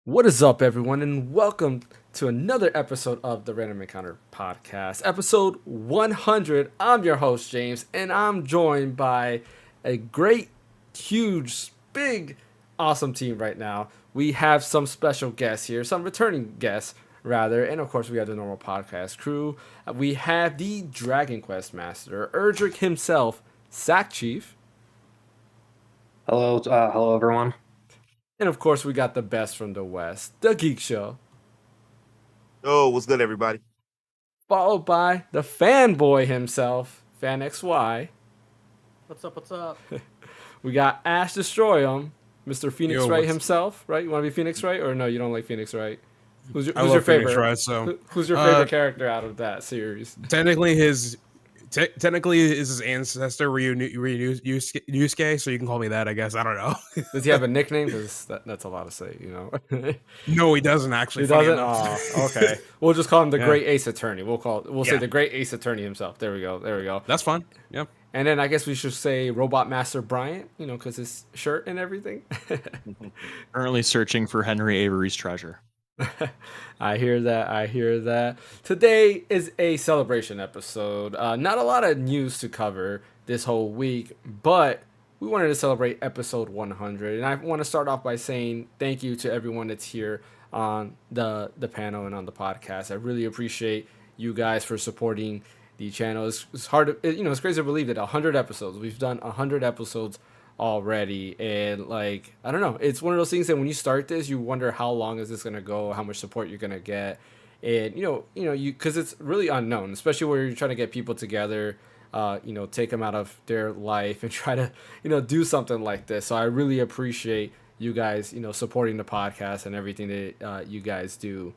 What is up, everyone, and welcome to another episode of the Random Encounter Podcast, episode 100. I'm your host, James, and I'm joined by a great, huge, big, awesome team right now. We have some special guests here, some returning guests, rather, and of course, we have the normal podcast crew. We have the Dragon Quest Master, Erdrick himself, Sackchief, Hello everyone. and of course, we got the best from the West, the Geek Show. Oh, what's good, everybody? Followed by the fanboy himself, Phaneckswhy. What's up? What's up? We got Ash Destroy him, Mr. Phoenix Yo, Wright himself, right? You want to be Phoenix Wright, or no? You don't like Phoenix Wright? Who's your love favorite? Phoenix Wright, so Who's your favorite character out of that series? technically his ancestor Ryusuke, so you can call me that, I guess. I don't know. Does he have a nickname? Because that's a lot to say, you know. No, he doesn't actually. He funny doesn't. enough. Oh, okay. We'll just call him the Yeah. Great Ace Attorney. We'll say Yeah. the Great Ace Attorney himself. There we go. That's fun. Yeah. And then I guess we should say Robot Master Bryant, you know, because his shirt and everything. Currently searching for Henry Avery's treasure. I hear that. Today is a celebration episode. Not a lot of news to cover this whole week, but we wanted to celebrate episode 100. And I want to start off by saying thank you to everyone that's here on the panel and on the podcast. I really appreciate you guys for supporting the channel. It's hard to, it's crazy to believe that 100 episodes. We've done 100 episodes already, and like, I don't know, it's one of those things that when you start this, you wonder how long is this gonna go, how much support you're gonna get, and you because it's really unknown, especially where you're trying to get people together, take them out of their life and try to do something like this. So I really appreciate you guys supporting the podcast and everything that you guys do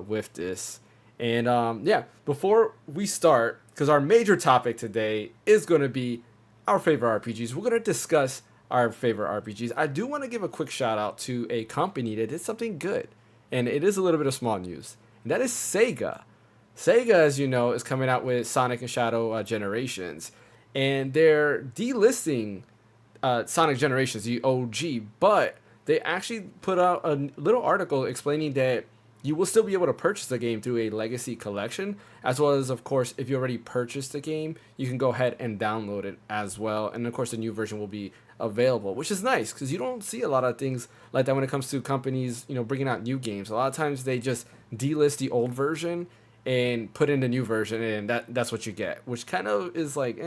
with this. And before we start, because our major topic today is going to be our favorite RPGs. We're going to discuss our favorite RPGs. I do want to give a quick shout out to a company that did something good, and it is a little bit of small news, and that is Sega. Sega, as you know, is coming out with Sonic and Shadow Generations, and they're delisting Sonic Generations, the OG, but they actually put out a little article explaining that you will still be able to purchase the game through a legacy collection, as well as, of course, if you already purchased the game, you can go ahead and download it as well. And of course, the new version will be available, which is nice because you don't see a lot of things like that when it comes to companies, bringing out new games. A lot of times they just delist the old version and put in the new version, and that's what you get, which kind of is like,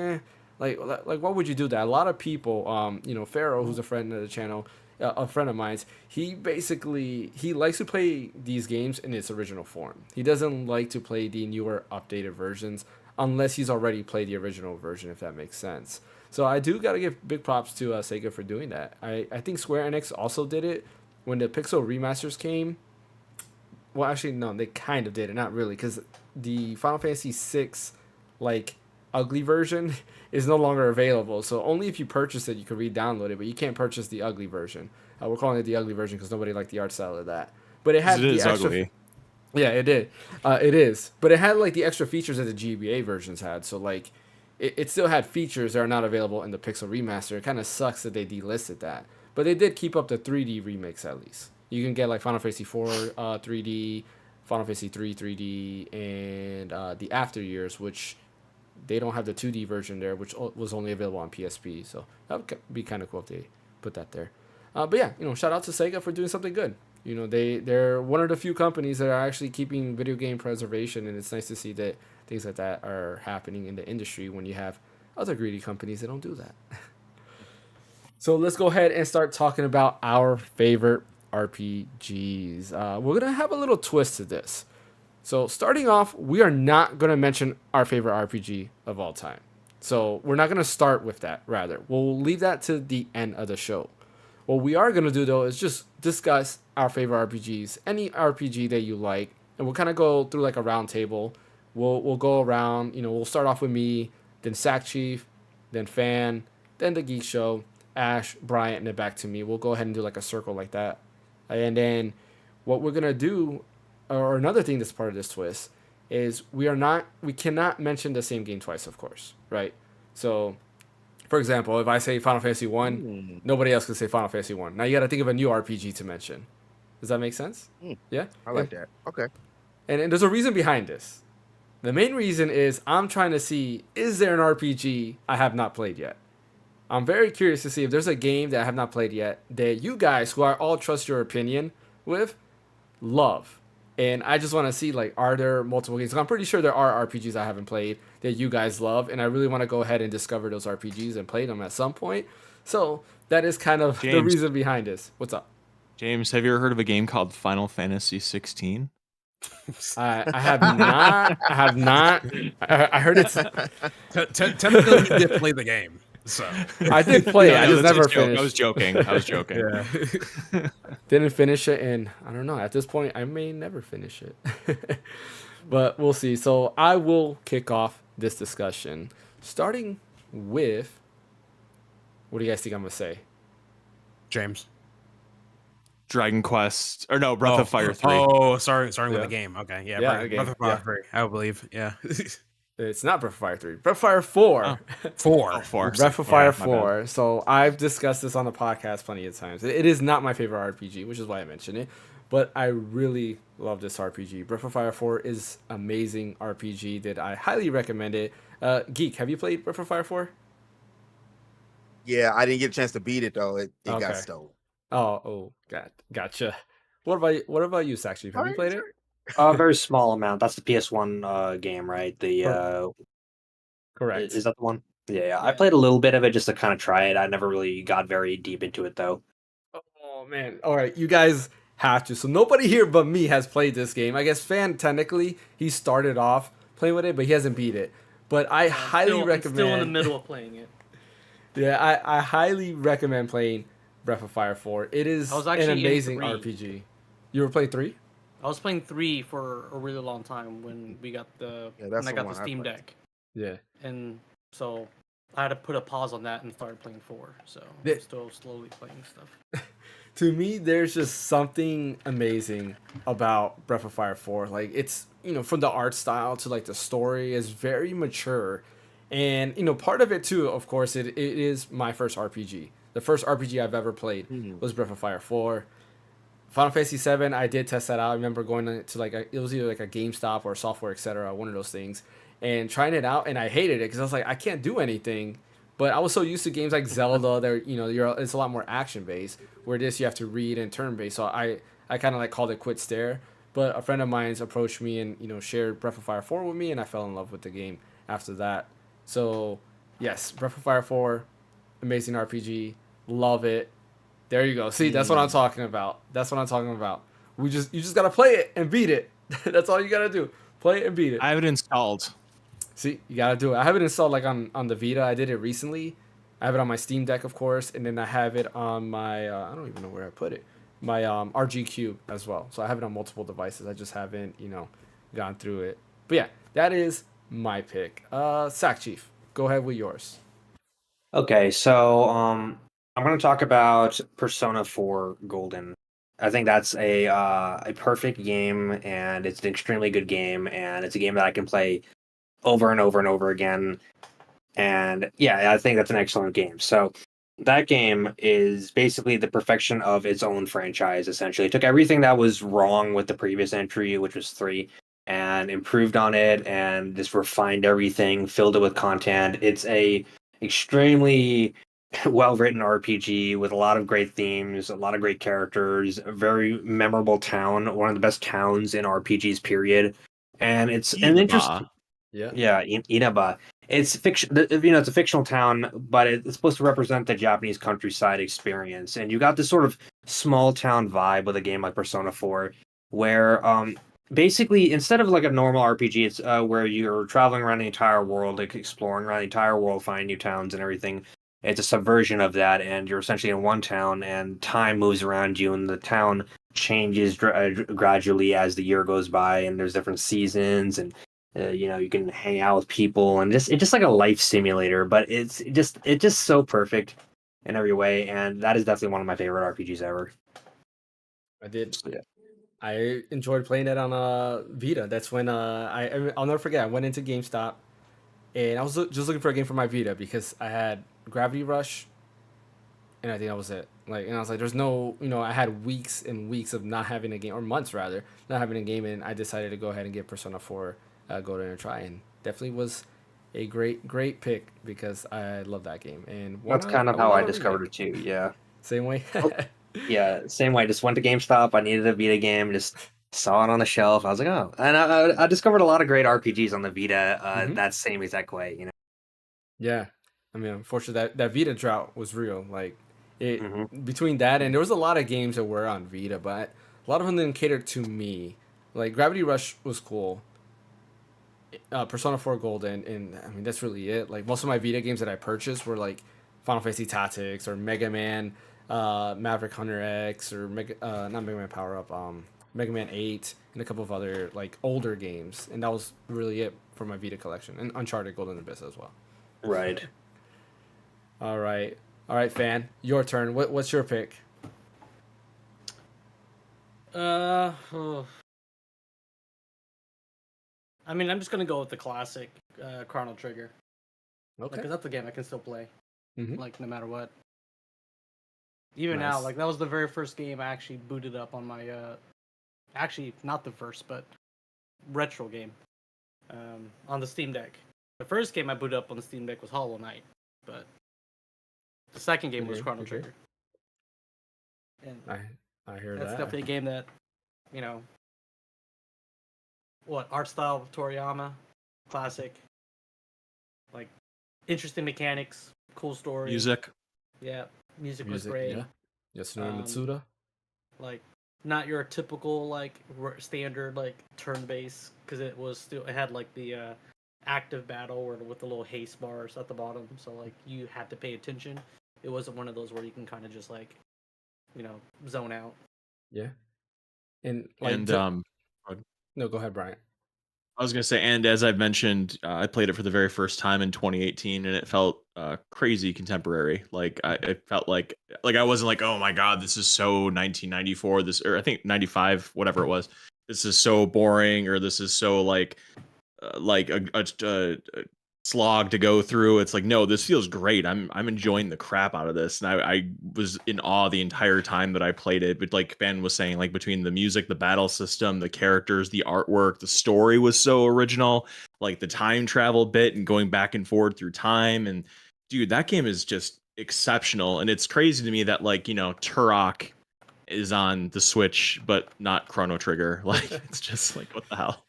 like why would you do that? A lot of people, Pharaoh, who's a friend of the channel, a friend of mine's, he likes to play these games in its original form. He doesn't like to play the newer updated versions unless he's already played the original version, if that makes sense. So I do gotta give big props to Sega for doing that. I think Square Enix also did it when the Pixel remasters came. Well, actually, no, they kind of did it, not really, because the Final Fantasy VI, like, ugly version is no longer available. So only if you purchase it, you can re-download it, but you can't purchase the ugly version. We're calling it the ugly version because nobody liked the art style of that. But it had It is the extra. ugly. Yeah, it did. It is, but it had like the extra features that the GBA versions had. So like, it still had features that are not available in the Pixel remaster. It kind of sucks that they delisted that, but they did keep up the 3D remakes at least. You can get like Final Fantasy 4 3D, Final Fantasy 3 3D, and the After Years, which they don't have the 2D version there, which was only available on PSP. So that would be kind of cool if they put that there. But yeah, shout out to Sega for doing something good. They're one of the few companies that are actually keeping video game preservation, and it's nice to see that things like that are happening in the industry when you have other greedy companies that don't do that. So let's go ahead and start talking about our favorite RPGs. We're going to have a little twist to this. So starting off, we are not going to mention our favorite RPG of all time. So we're not going to start with that, rather. We'll leave that to the end of the show. What we are going to do, though, is just discuss our favorite RPGs, any RPG that you like, and we'll kind of go through like a round table. We'll go around, we'll start off with me, then Sackchief, then Fan, then The Geek Show, Ash, Bryant, and then back to me. We'll go ahead and do like a circle like that. And then what we're going to do, or another thing that's part of this twist, is we cannot mention the same game twice, of course, right? So, for example, if I say Final Fantasy 1, nobody else can say Final Fantasy 1. Now you got to think of a new RPG to mention. Does that make sense? Yeah. I like that. Okay. And there's a reason behind this. The main reason is I'm trying to see, is there an RPG I have not played yet? I'm very curious to see if there's a game that I have not played yet that you guys, who I all trust your opinion with, love. And I just want to see, like, are there multiple games? I'm pretty sure there are RPGs I haven't played that you guys love, and I really want to go ahead and discover those RPGs and play them at some point. So that is kind of the reason behind this. What's up? James, have you ever heard of a game called Final Fantasy 16? I have not. I have not. I heard it's. Technically, you did play the game, so I did play it. I just never finished. I was joking. yeah. Didn't finish it, and I don't know. At this point, I may never finish it, but we'll see. So I will kick off this discussion, starting with. What do you guys think I'm gonna say? James. Dragon Quest, or no, Breath of Fire 3. Oh, starting with the game. Okay, yeah, Breath of Fire yeah. 3, I believe. Yeah. It's not Breath of Fire 3. Breath of Fire 4. Oh. 4. Breath of Fire 4. So I've discussed this on the podcast plenty of times. It is not my favorite RPG, which is why I mentioned it. But I really love this RPG. Breath of Fire 4 is amazing RPG that I highly recommend it. Geek, have you played Breath of Fire 4? Yeah, I didn't get a chance to beat it though. It Okay. got stolen. Gotcha. What about you, Sackchief? Have you played it? A very small amount. That's the PS1 game, right? Correct. Is that the one? Yeah. I played a little bit of it just to kind of try it. I never really got very deep into it though. Oh man! All right, you guys have to. So nobody here but me has played this game. I guess Fan technically he started off playing with it, but he hasn't beat it. But I highly recommend. I'm still in the middle of playing it. Yeah, I highly recommend playing Breath of Fire 4. It is an amazing RPG. You were playing 3? I was playing 3 for a really long time when we got when I got the Steam Deck. Yeah. And so I had to put a pause on that and started playing 4. So I'm still slowly playing stuff. To me, there's just something amazing about Breath of Fire 4. Like, it's, from the art style to, like, the story is very mature. And, part of it, too, of course, it is my first RPG. The first RPG I've ever played was Breath of Fire 4. Final Fantasy 7, I did test that out. I remember going to it was either like a GameStop or Software, etc., one of those things, and trying it out, and I hated it because I was like, I can't do anything. But I was so used to games like Zelda, it's a lot more action based. Where this you have to read and turn based. So I kind of like called it quits there. But a friend of mine's approached me and shared Breath of Fire 4 with me, and I fell in love with the game after that. So yes, Breath of Fire 4, amazing RPG, love it. There you go. See, that's what I'm talking about. You just gotta play it and beat it. That's all you gotta do. Play it and beat it. I have it installed. See, you gotta do it. I have it installed like on the Vita. I did it recently. I have it on my Steam Deck, of course, and then I have it on my I don't even know where I put it. My RG Cube as well. So I have it on multiple devices. I just haven't gone through it. But yeah, that is my pick. Sackchief, go ahead with yours. Okay, so I'm going to talk about Persona 4 Golden. I think that's a perfect game, and it's an extremely good game, and it's a game that I can play over and over and over again. And yeah, I think that's an excellent game. So that game is basically the perfection of its own franchise, essentially. It took everything that was wrong with the previous entry, which was 3, and improved on it, and just refined everything, filled it with content. It's a extremely well-written RPG with a lot of great themes, a lot of great characters, a very memorable town, one of the best towns in RPGs, period. And it's an interesting... Yeah, Inaba. It's fiction. It's a fictional town, but it's supposed to represent the Japanese countryside experience. And you got this sort of small town vibe with a game like Persona 4, where basically instead of like a normal RPG, it's where you're traveling around the entire world, like exploring around the entire world, finding new towns and everything. It's a subversion of that, and you're essentially in one town, and time moves around you, and the town changes gradually as the year goes by, and there's different seasons, and you can hang out with people, and it's just like a life simulator, but it's just so perfect in every way, and that is definitely one of my favorite RPGs ever. I did. Yeah. I enjoyed playing it on Vita. That's when I'll never forget. I went into GameStop, and I was just looking for a game for my Vita because I had Gravity Rush, and I think that was it. Like, and I was like, there's no, I had weeks and weeks of not having a game, or months rather, not having a game, and I decided to go ahead and give Persona 4 Golden a try, and definitely was a great pick because I love that game. And That's kind of how I discovered it too. Yeah. Same way. Yeah, same way. Just went to GameStop. I needed a Vita game. Just saw it on the shelf. I was like, oh, and I discovered a lot of great RPGs on the Vita. That same exact way, Yeah, I mean, unfortunately, that Vita drought was real. Like, between that and there was a lot of games that were on Vita, but a lot of them didn't cater to me. Like Gravity Rush was cool. Persona 4 Golden, and I mean that's really it. Like most of my Vita games that I purchased were like Final Fantasy Tactics or Mega Man, Maverick Hunter X, or not Mega Man Power Up, Mega Man 8, and a couple of other like older games, and that was really it for my Vita collection. And Uncharted Golden Abyss as well. Right. All right, Fan, your turn. What's your pick? I mean, I'm just gonna go with the classic Chrono Trigger. Okay, because that's a game I can still play, Mhm. like no matter what. Even now, Nice. like that was the very first game I actually booted up on my. Actually, not the first, but retro game, on the Steam Deck. The first game I booted up on the Steam Deck was Hollow Knight, but the second game was Okay, Chrono okay. Trigger. And I hear that's that. definitely a game that, you know, art style of Toriyama, classic. Like, interesting mechanics, cool story. Music. Yeah, music was great. Yeah. Yasunori Um, Mitsuda. Like, not your typical like standard like turn based, because it had like the active battle or with the little haste bars at the bottom, so like you had to pay attention. It wasn't one of those where you can kind of just like, zone out. Yeah. And like And no, go ahead, Brian. I was gonna say, and as I've mentioned, I played it for the very first time in 2018, and it felt crazy contemporary. Like I felt like I wasn't like, oh my god, this is so 1994. This, or I think 95, whatever it was. This is so boring, or this is so like a slog to go through. It's like, no, this feels great. I'm enjoying the crap out of this, and I was in awe the entire time that I played it. But like Ben was saying, like between the music, the battle system, the characters, the artwork, the story was so original. Like the time travel bit and going back and forward through time, and dude, that game is just exceptional. And it's crazy to me that like Turok is on the Switch but not Chrono Trigger. Like it's just like, what the hell.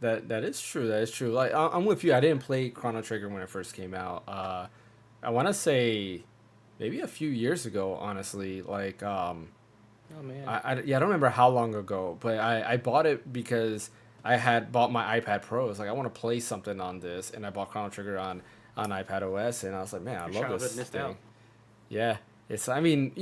That is true. That is true. Like I'm with you. I didn't play Chrono Trigger when it first came out. I want to say maybe a few years ago. Honestly, like Oh man. I don't remember how long ago, but I bought it because I had bought my iPad Pro. I was like, I want to play something on this, and I bought Chrono Trigger on iPad OS, and I was like, man, I Your love this childhood missed thing. out. Yeah, I mean,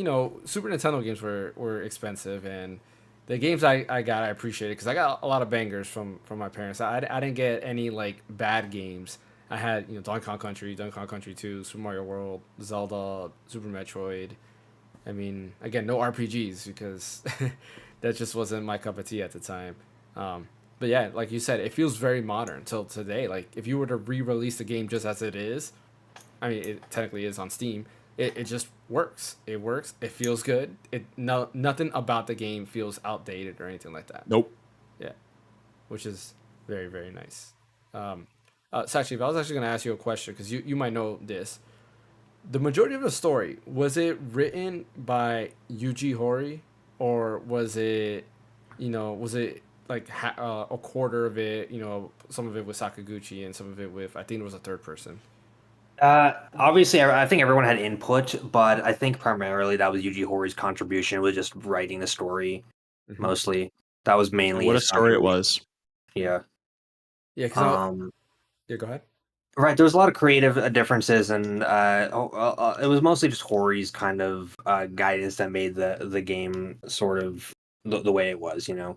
Super Nintendo games were expensive, and the games I got, I appreciate it because I got a lot of bangers from my parents. I didn't get any like bad games. I had Donkey Kong Country, Donkey Kong Country 2, Super Mario World, Zelda, Super Metroid. I mean, again, no RPGs because that just wasn't my cup of tea at the time. But yeah, like you said, it feels very modern till today. Like if you were to re-release the game just as it is, I mean, it technically is on Steam. It just works. It works. It feels good. Nothing about the game feels outdated or anything like that. Nope. Yeah, which is very very nice. Sackchief, I was actually gonna ask you a question because you might know this. The majority of the story, was it written by Yuji Horii, or was it like a quarter of it? Some of it with Sakaguchi and some of it with, I think it was a third person. Obviously, I think everyone had input, but I think primarily that was Yuji Horii's contribution, was just writing the story mostly. That was mainly What a his story it contribution. was. Yeah. Yeah. Yeah. Go ahead. Right, there was a lot of creative differences, and it was mostly just Horii's kind of guidance that made the game sort of the way it was, Yeah,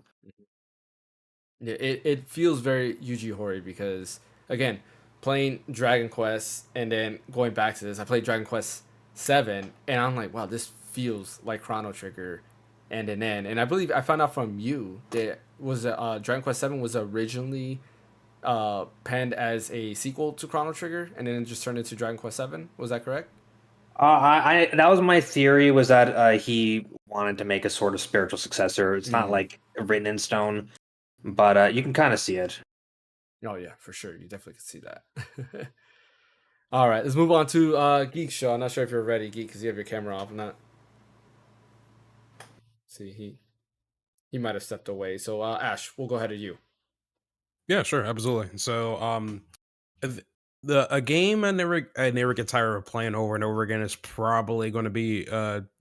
it feels very Yuji Horii because again, playing Dragon Quest and then going back to this, I played Dragon Quest 7 and I'm like, wow, this feels like Chrono Trigger end and end. And I believe I found out from you that was Dragon Quest 7 was originally penned as a sequel to Chrono Trigger and then it just turned into Dragon Quest 7. Was that correct? I that was my theory, was that he wanted to make a sort of spiritual successor. It's not like written in stone, but you can kind of see it. Oh yeah, for sure. You definitely can see that. All right, let's move on to Geek Show. I'm not sure if you're ready, Geek, because you have your camera off or not. See, he might have stepped away. So Ash, we'll go ahead of you. Yeah, sure, absolutely. So, a game I never get tired of playing over and over again is probably going to be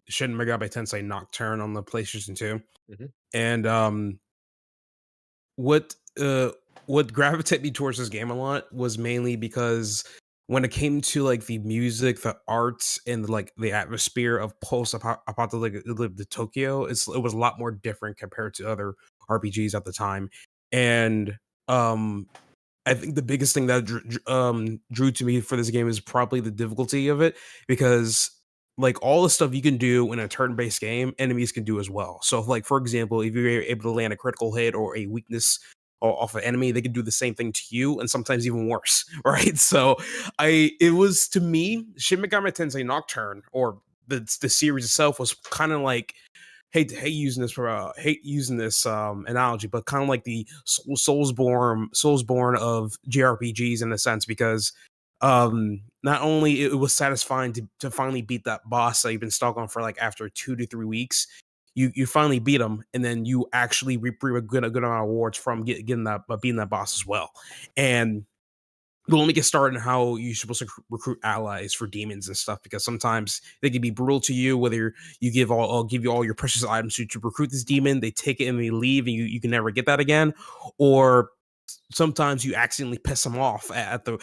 Shin Megami Tensei Nocturne on the PlayStation 2. Mhm. And what what gravitated me towards this game a lot was mainly because when it came to like the music, the arts, and like the atmosphere of post-apocalyptic the Tokyo, it was a lot more different compared to other RPGs at the time. And um I think the biggest thing that drew to me for this game is probably the difficulty of it, because like all the stuff you can do in a turn-based game, enemies can do as well. So, like for example, if you're able to land a critical hit or a weakness off an enemy, they can do the same thing to you, and sometimes even worse, right? So, it was, to me, Shin Megami Tensei Nocturne, or the series itself, was kind of like, hate using this analogy, but kind of like the Soulsborne of JRPGs in a sense, because not only it was satisfying to finally beat that boss that you've been stuck on for like after 2 to 3 weeks. You finally beat him, and then you actually reap a good amount of awards from getting that beating that boss as well. And we'll only get started on how you're supposed to recruit allies for demons and stuff, because sometimes they can be brutal to you. Whether you give you all your precious items to recruit this demon, they take it and they leave, and you can never get that again. Or sometimes you accidentally piss them off at the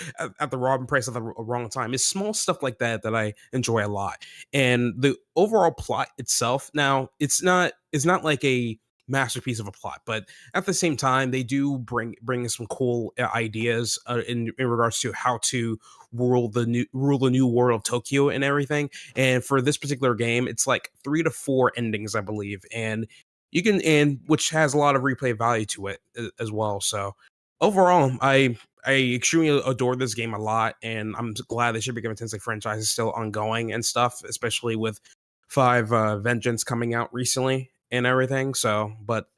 wrong price at the wrong time. It's small stuff like that that I enjoy a lot. And the overall plot itself, now it's not like a masterpiece of a plot, but at the same time they do bring some cool ideas in regards to how to rule the new world of Tokyo and everything. And for this particular game, it's like 3 to 4 endings, I believe, and you can, and which has a lot of replay value to it as well. So overall, I extremely adore this game a lot, and I'm glad the Shin Megami Tensei franchise is still ongoing and stuff, especially with 5 Vengeance coming out recently and everything. So, but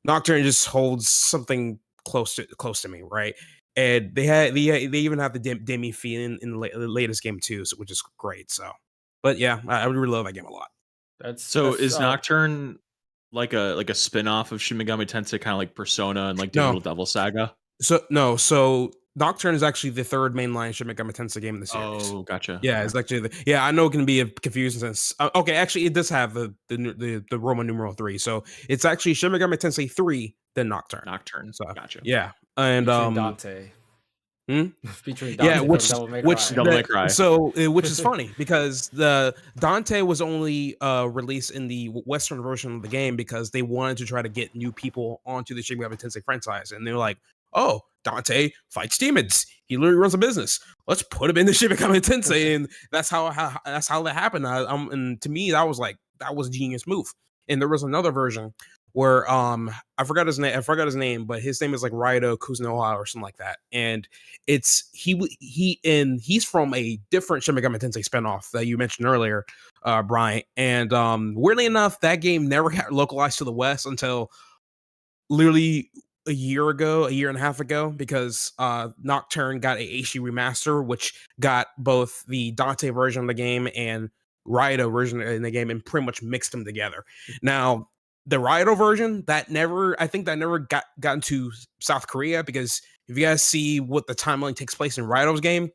Nocturne just holds something close to me, right? And they even have the Demi Fee in the latest game too, so, which is great. So, but yeah, I really love that game a lot. So is Nocturne like a spin-off of Shin Megami Tensei, kind of like Persona and like Digital No, Devil Saga? so Nocturne is actually the third mainline Shin Megami Tensei game in the series. Oh, gotcha. Yeah, Okay. it's actually I know it can be confusing since okay, actually it does have the Roman numeral 3, so it's actually Shin Megami Tensei 3 then Nocturne. Nocturne. So Gotcha. yeah, and featuring Dante. Hmm? Featuring Yeah, Dante from Devil May Cry. Devil May Cry. which is funny because the Dante was only released in the Western version of the game because they wanted to try to get new people onto the Shin Megami Tensei franchise, and they were like, "Oh, Dante fights demons. He literally runs a business. Let's put him in the Shin Megami Tensei," and that's how that happened. And to me, that was a genius move. And there was another version where I forgot his name, but his name is like Raido Kuzunoha or something like that, and it's he's from a different Shin Megami Tensei spinoff that you mentioned earlier, Brian. And weirdly enough, that game never got localized to the West until literally a year and a half ago, because Nocturne got a HD remaster, which got both the Dante version of the game and Raido version in the game and pretty much mixed them together. Now, the Raido version that never got into South Korea, because if you guys see what the timeline takes place in Raido's game,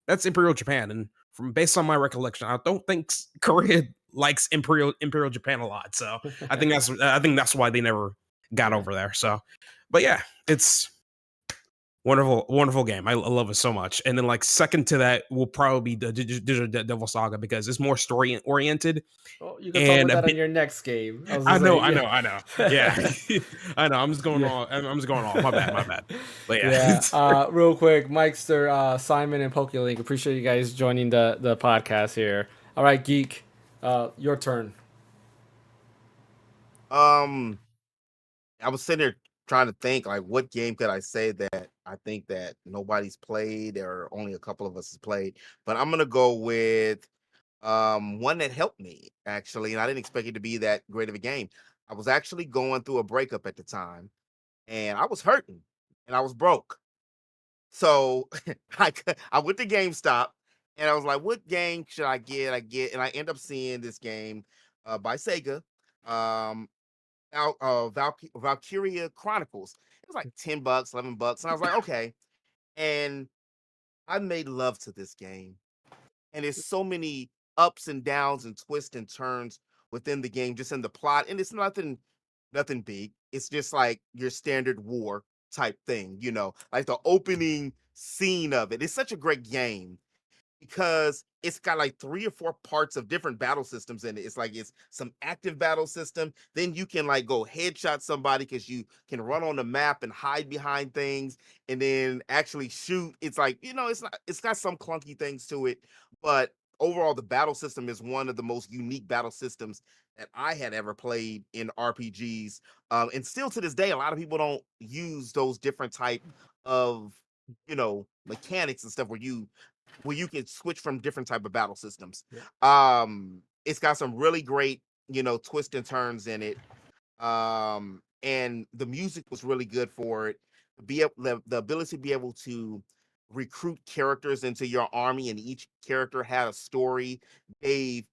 that's Imperial Japan, and from based on my recollection, I don't think Korea likes Imperial Japan a lot. So I think that's why they never got over there. So, but yeah, it's wonderful game. I love it so much. And then like second to that will probably be the Digital Devil Saga, because it's more story oriented. Oh, you can talk about that on your next game. I know. Yeah, I know. I'm just going on. I'm just going on. My bad. But yeah. Real quick, Mikester, Simon, and PokeLink. Appreciate you guys joining the podcast here. All right, Geek, your turn. I was sitting there trying to think, like, what game could I say that I think that nobody's played or only a couple of us has played. But I'm gonna go with one that helped me actually, and I didn't expect it to be that great of a game. I was actually going through a breakup at the time, and I was hurting, and I was broke. So I went to GameStop, and I was like, "What game should I get?" And I end up seeing this game by Sega, um, Valkyria Chronicles. It was like $10, $11, and I was like, "Okay." And I made love to this game, and there's so many ups and downs and twists and turns within the game, just in the plot, and it's nothing big. It's just like your standard war type thing, like the opening scene of it. It's such a great game because it's got like 3 or 4 parts of different battle systems in it. It's like it's some active battle system. Then you can like go headshot somebody because you can run on the map and hide behind things and then actually shoot. It's like, it's got some clunky things to it, but overall the battle system is one of the most unique battle systems that I had ever played in RPGs. And still to this day, a lot of people don't use those different type of mechanics and stuff where you can switch from different type of battle systems. It's got some really great, twists and turns in it. And the music was really good for it. The ability to be able to recruit characters into your army, and each character had a story, gave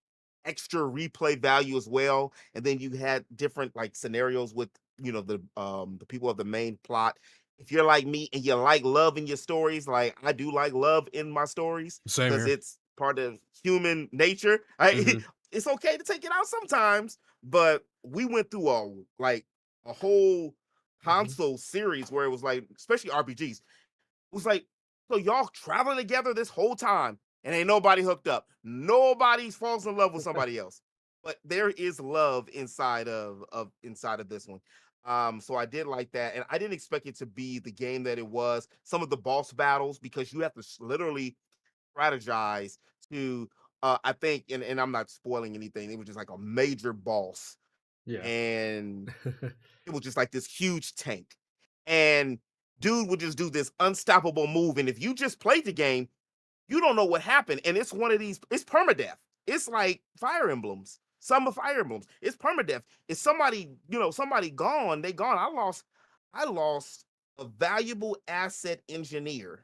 extra replay value as well. And then you had different like scenarios with the people of the main plot. If you're like me and you like love in your stories, like I do like love in my stories Same because here. it's part of human nature. Right? Mhm. It's okay to take it out sometimes, but we went through a whole console series where it was like, especially RPGs, it was like, so y'all traveling together this whole time and ain't nobody hooked up. Nobody falls in love with somebody else. But there is love inside of this one. So I did like that, and I didn't expect it to be the game that it was. Some of the boss battles, because you have to literally strategize to I think, and I'm not spoiling anything, it was just like a major boss, Yeah. and it was just like this huge tank. And dude would just do this unstoppable move. And if you just played the game, you don't know what happened. And it's one of these, it's permadeath. It's like Fire Emblems, some of Fire Emblems. It's permadeath. If somebody gone, they gone. I lost a valuable asset engineer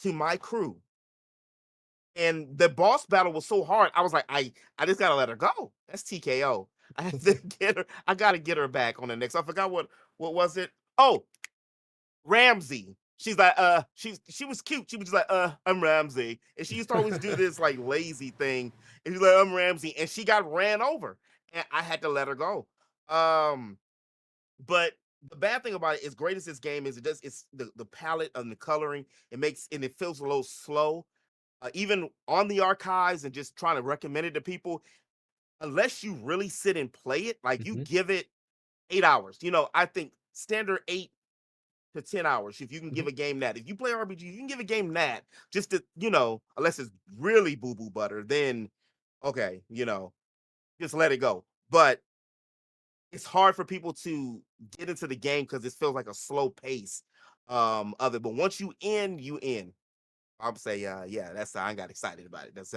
to my crew. And the boss battle was so hard. I was like, I just gotta let her go. That's TKO. I have to get her. I gotta get her back on the next. I forgot what was it. Oh, Ramsey. She's like, she was cute. She was just like, I'm Ramsey. And she used to always do this like lazy thing. And she's like, I'm Ramsey. And she got ran over. And I had to let her go. But the bad thing about it, as great as this game is, it's the palette and the coloring, it feels a little slow. Even on the archives and just trying to recommend it to people, unless you really sit and play it, like you give it 8 hours. I think standard 8 to 10 hours. If you can give a game that, if you play RPG, you can give a game that just to, unless it's really boo boo butter, then okay, just let it go. But it's hard for people to get into the game because it feels like a slow pace of it. But once you in, you in. I'm say, yeah, that's I got excited about it. That's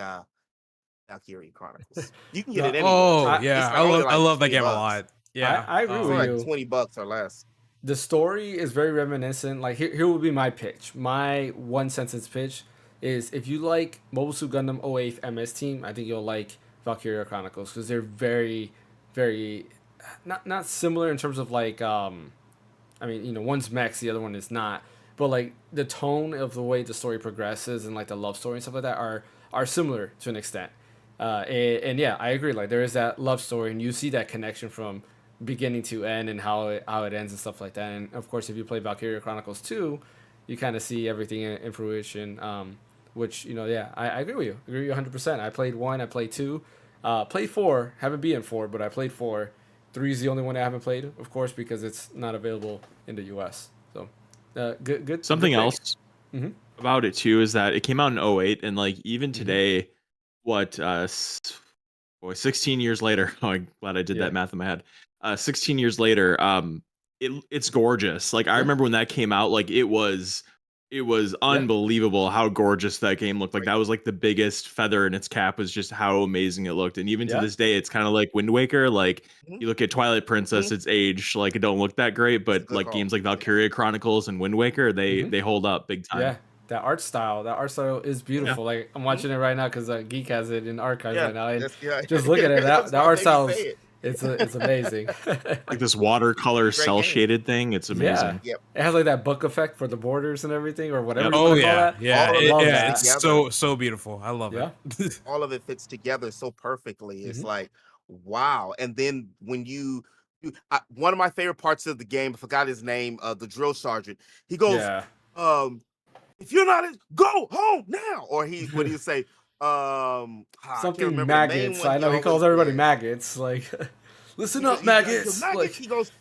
Valkyrie Chronicles. You can get No, it anywhere Oh too. I yeah, It's like only I like love that 20 game a bucks. lot. Yeah. I agree It's with like you. $20 or less. The story is very reminiscent. Like here would be my pitch. My one sentence pitch is, if you like Mobile Suit Gundam 08 MS Team, I think you'll like Valkyria Chronicles because they're very, very not similar in terms of like I mean, one's mechs, the other one is not. But like the tone of the way the story progresses and like the love story and stuff like that are similar to an extent. And yeah, I agree. Like there is that love story, and you see that connection from beginning to end and how it ends and stuff like that. And of course, if you play Valkyria Chronicles 2, you kind of see everything in fruition. Which yeah, I agree with you. I agree with you 100%. I played 1, I played 2, played 4. Haven't beaten 4, but I played 4. 3 is the only one I haven't played, of course, because it's not available in the U.S. So, good. Something good pick. else Mhm. about it too is that it came out in 08, and like even today, what 16 years later, oh, I'm glad I did Yeah. that math in my head. 16 years later, it's gorgeous. Like I Yeah. remember when that came out, like it was it was unbelievable how gorgeous that game looked. Like that was like the biggest feather in its cap was just how amazing it looked. And even to this day, it's kind of like Wind Waker. Like Mhm. you look at Twilight Princess, it's aged like it don't look that great, It's a but good like call. games like Valkyria Chronicles and Wind Waker, they Mhm. they hold up big time. Yeah, that art style is beautiful. Like I'm watching it right now because Geek has it in archives right now, and just looking at That's that why art they style, say it. it's amazing. Like this watercolor Great cell game. shaded thing. It's amazing. Yeah, Yep. it has like that book effect for the borders and everything, or whatever Yep. you Oh want to call yeah, that. yeah, All of I it love yeah. fits that. together. It's so beautiful. I love Yeah. it. All of it fits together so perfectly. It's Mhm. like, wow. And then when one of my favorite parts of the game, I forgot his name, the drill sergeant. He goes, Yeah. if you're not in, go home now. Or what do you say? I can't Something remember the main maggots. one. I know he calls everybody maggots. Like, listen up, maggots. Maggots. Like, He goes,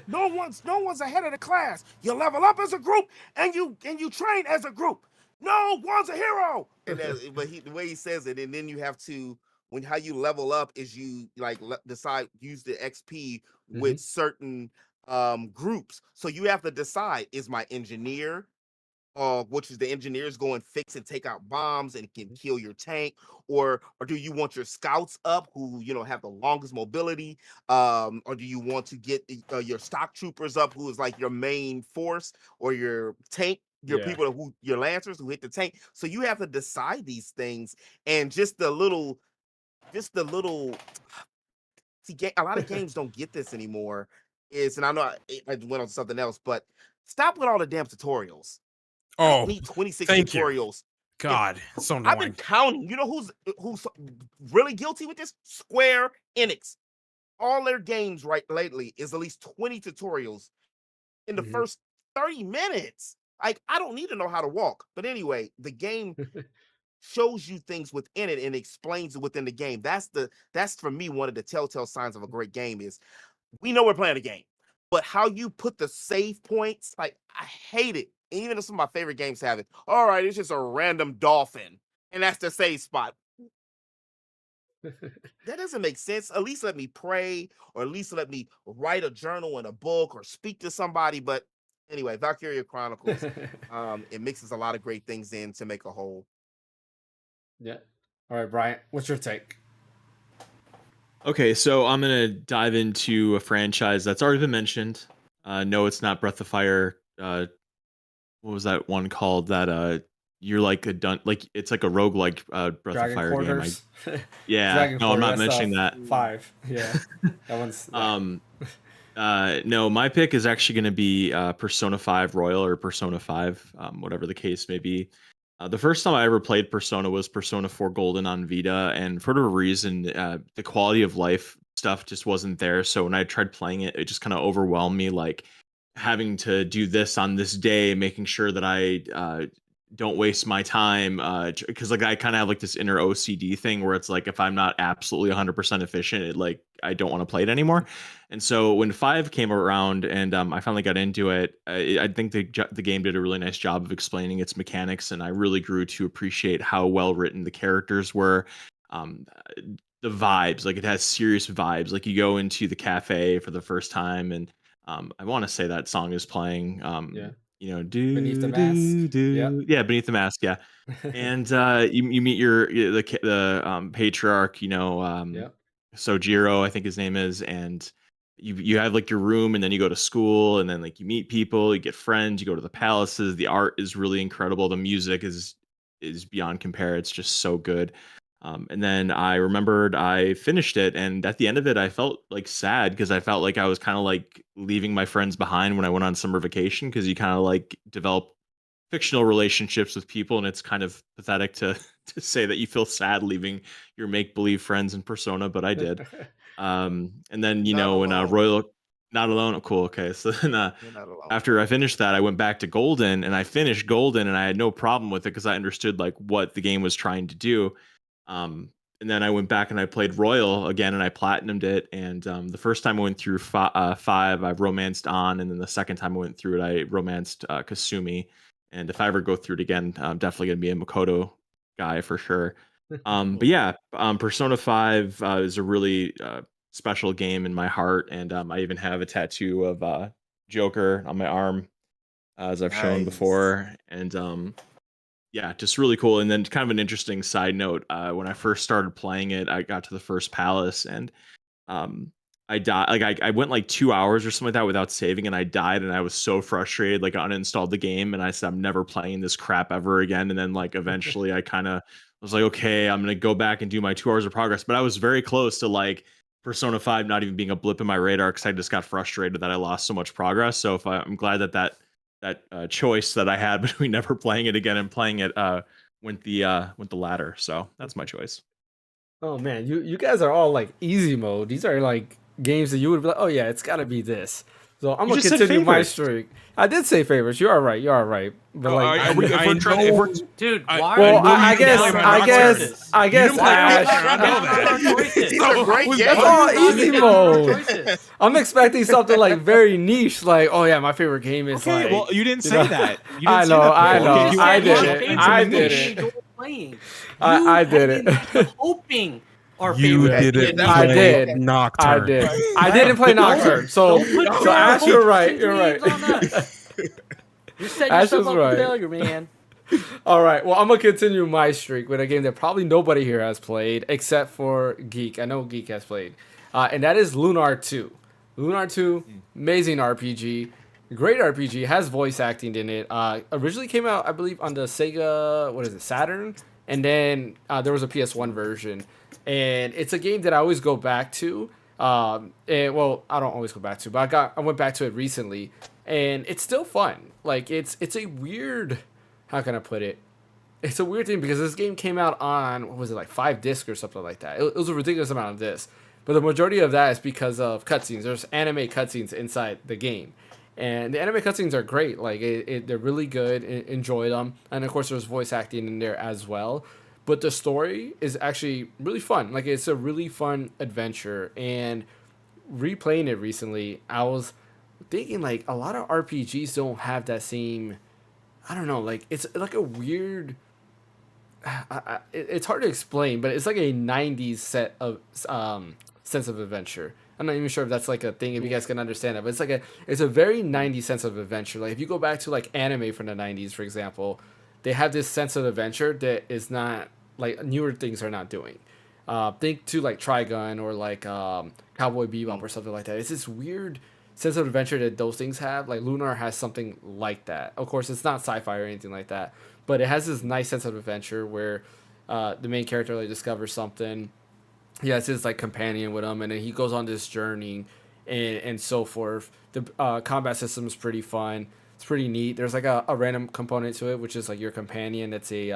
no one's ahead of the class. You level up as a group and you train as a group. No one's a hero. And the way he says it, and then you have to how you level up is you like decide use the XP with Mhm. certain groups. So you have to decide, is my engineer, which is the engineers go and fix and take out bombs and can kill your tank, or do you want your scouts up who have the longest mobility, or do you want to get your stock troopers up who is like your main force, or your tank, your Yeah. people who your lancers who hit the tank. So you have to decide these things, and just the little see, a lot of games don't get this anymore. And I know I went on to something else, but stop with all the damn tutorials. I don't Oh, need 26 thank you. tutorials. God, it's so I've been annoying. counting. You know who's really guilty with this? Square Enix. All their games lately is at least 20 tutorials in the Mhm. first 30 minutes. Like, I don't need to know how to walk. But anyway, the game shows you things within it and explains it within the game. That's for me one of the telltale signs of a great game is we know we're playing a game, but how you put the save points, like I hate it. Even if some of my favorite games have it. All right, it's just a random dolphin, and that's the save spot. That doesn't make sense. At least let me pray, or at least let me write a journal in a book, or speak to somebody. But anyway, Valkyria Chronicles, it mixes a lot of great things in to make a whole. Yeah. All right, Brian, what's your take? Okay, so I'm gonna dive into a franchise that's already been mentioned. No, it's not Breath of Fire. What was that one called? That you're like like it's like a roguelike Breath of Dragon Fire game. Quarters. Yeah, Dragon no, I'm Quarter, not that's mentioning that. 5. Yeah. That one's No, my pick is actually going to be Persona 5 Royal or Persona 5, whatever the case may be. The first time I ever played Persona was Persona 4 Golden on Vita, and for whatever reason, the quality of life stuff just wasn't there. So when I tried playing it, it just kind of overwhelmed me, like having to do this on this day, making sure that I don't waste my time, because like I kind of have like this inner OCD thing where it's like if I'm not absolutely 100% efficient, it like I don't want to play it anymore. And so when 5 came around and I finally got into it, I think the game did a really nice job of explaining its mechanics, and I really grew to appreciate how well written the characters were. Um, the vibes, like it has serious vibes. Like you go into the cafe for the first time, and I want to say that song is playing. yeah. Beneath the Do Mask. do Yep. do, yeah, Beneath the Mask, yeah. And you meet the patriarch, Yep. Sojiro, I think his name is, and you have like your room, and then you go to school, and then like you meet people, you get friends, you go to the palaces. The art is really incredible. The music is beyond compare. It's just so good. And then I remembered I finished it, and at the end of it, I felt like sad because I felt like I was kind of like leaving my friends behind when I went on summer vacation, because you kind of like develop fictional relationships with people, and it's kind of pathetic to to say that you feel sad leaving your make believe friends in Persona, but I did. And then You're not when alone. Royal, not alone, oh, cool, okay. So then You're not alone. after I finished that, I went back to Golden, and I finished Golden, and I had no problem with it because I understood like what the game was trying to do. Um, and then I went back and I played Royal again, and I platinumed it. And the first time I went through 5, I romanced on, and then the second time I went through it, I romanced Kasumi. And if I ever go through it again, I'm definitely gonna be a Makoto guy for sure. But yeah, Persona 5 is a really special game in my heart, and I even have a tattoo of Joker on my arm. as I've shown Nice. before, and yeah, just really cool. And then kind of an interesting side note: when I first started playing it, I got to the first palace, and um, I died. Like I went like 2 hours or something like that without saving, and I died, and I was so frustrated. Like I uninstalled the game, and I said, I'm never playing this crap ever again. And then like eventually, I kind of was like, okay, I'm gonna go back and do my 2 hours of progress. But I was very close to like Persona 5 not even being a blip in my radar because I just got frustrated that I lost so much progress. So if I'm glad that choice that I had between never playing it again and playing it went the latter. So that's my choice. Oh man, you guys are all like easy mode. These are like games that you would be like, oh yeah, it's gotta be this. So I'm You gonna just said continue my favorites. streak. I did say favorites. You are right. You are right. But Oh, like, if we're trying, if we're Dude, I- why well, are you I doing guess, that play on I our guess, choices? I guess, didn't play Ash. Nocturne, I know that. Our choices. These are great Why games. That's are all you not easy doing our mode. choices? I'm expecting something like very niche, like, oh yeah, my favorite game is okay, like. well, you didn't you say know, that. You didn't I say know, that I before. know, You You just I said said did your it, favorite I game did you it. enjoy playing. I did have it. been hoping our You favorite. didn't that's I play did. I Nocturne. did. I didn't play Nocturne, so Don't put so your Ash, you're hopes right. and You're right. dreams on us. You're setting Ash yourself is up right. for failure, man. All right. Well, I'm gonna continue my streak with a game that probably nobody here has played except for Geek. I know Geek has played, and that is Lunar 2. Lunar 2, amazing RPG, great RPG, has voice acting in it. Originally came out, I believe, on the Sega, what is it, Saturn, and then there was a PS1 version, and it's a game that I always go back to. And well, I don't always go back to, but I went back to it recently, and it's still fun. Like it's a weird, how can I put it? It's a weird thing because this game came out on, what was it, like 5 discs or something like that. It was a ridiculous amount of discs, but the majority of that is because of cutscenes. There's anime cutscenes inside the game, and the anime cutscenes are great. Like they're really good. Enjoy them, and of course there's voice acting in there as well. But the story is actually really fun. Like it's a really fun adventure, and replaying it recently, I was thinking like a lot of RPGs don't have that same. I don't know, like it's like a weird. It's hard to explain, but it's like a '90s set of sense of adventure. I'm not even sure if that's like a thing if you guys can understand it, but it's a very '90s sense of adventure. Like if you go back to like anime from the '90s, for example, they have this sense of adventure that is not like newer things are not doing. Think to like Trigun or like Cowboy Bebop or something like that. It's this weird sense of adventure that those things have. Like Lunar has something like that. Of course, it's not sci-fi or anything like that, but it has this nice sense of adventure where the main character like discovers something. He has his like companion with him, and then he goes on this journey, and so forth. The combat system is pretty fun. It's pretty neat. There's like a random component to it, which is like your companion. It's a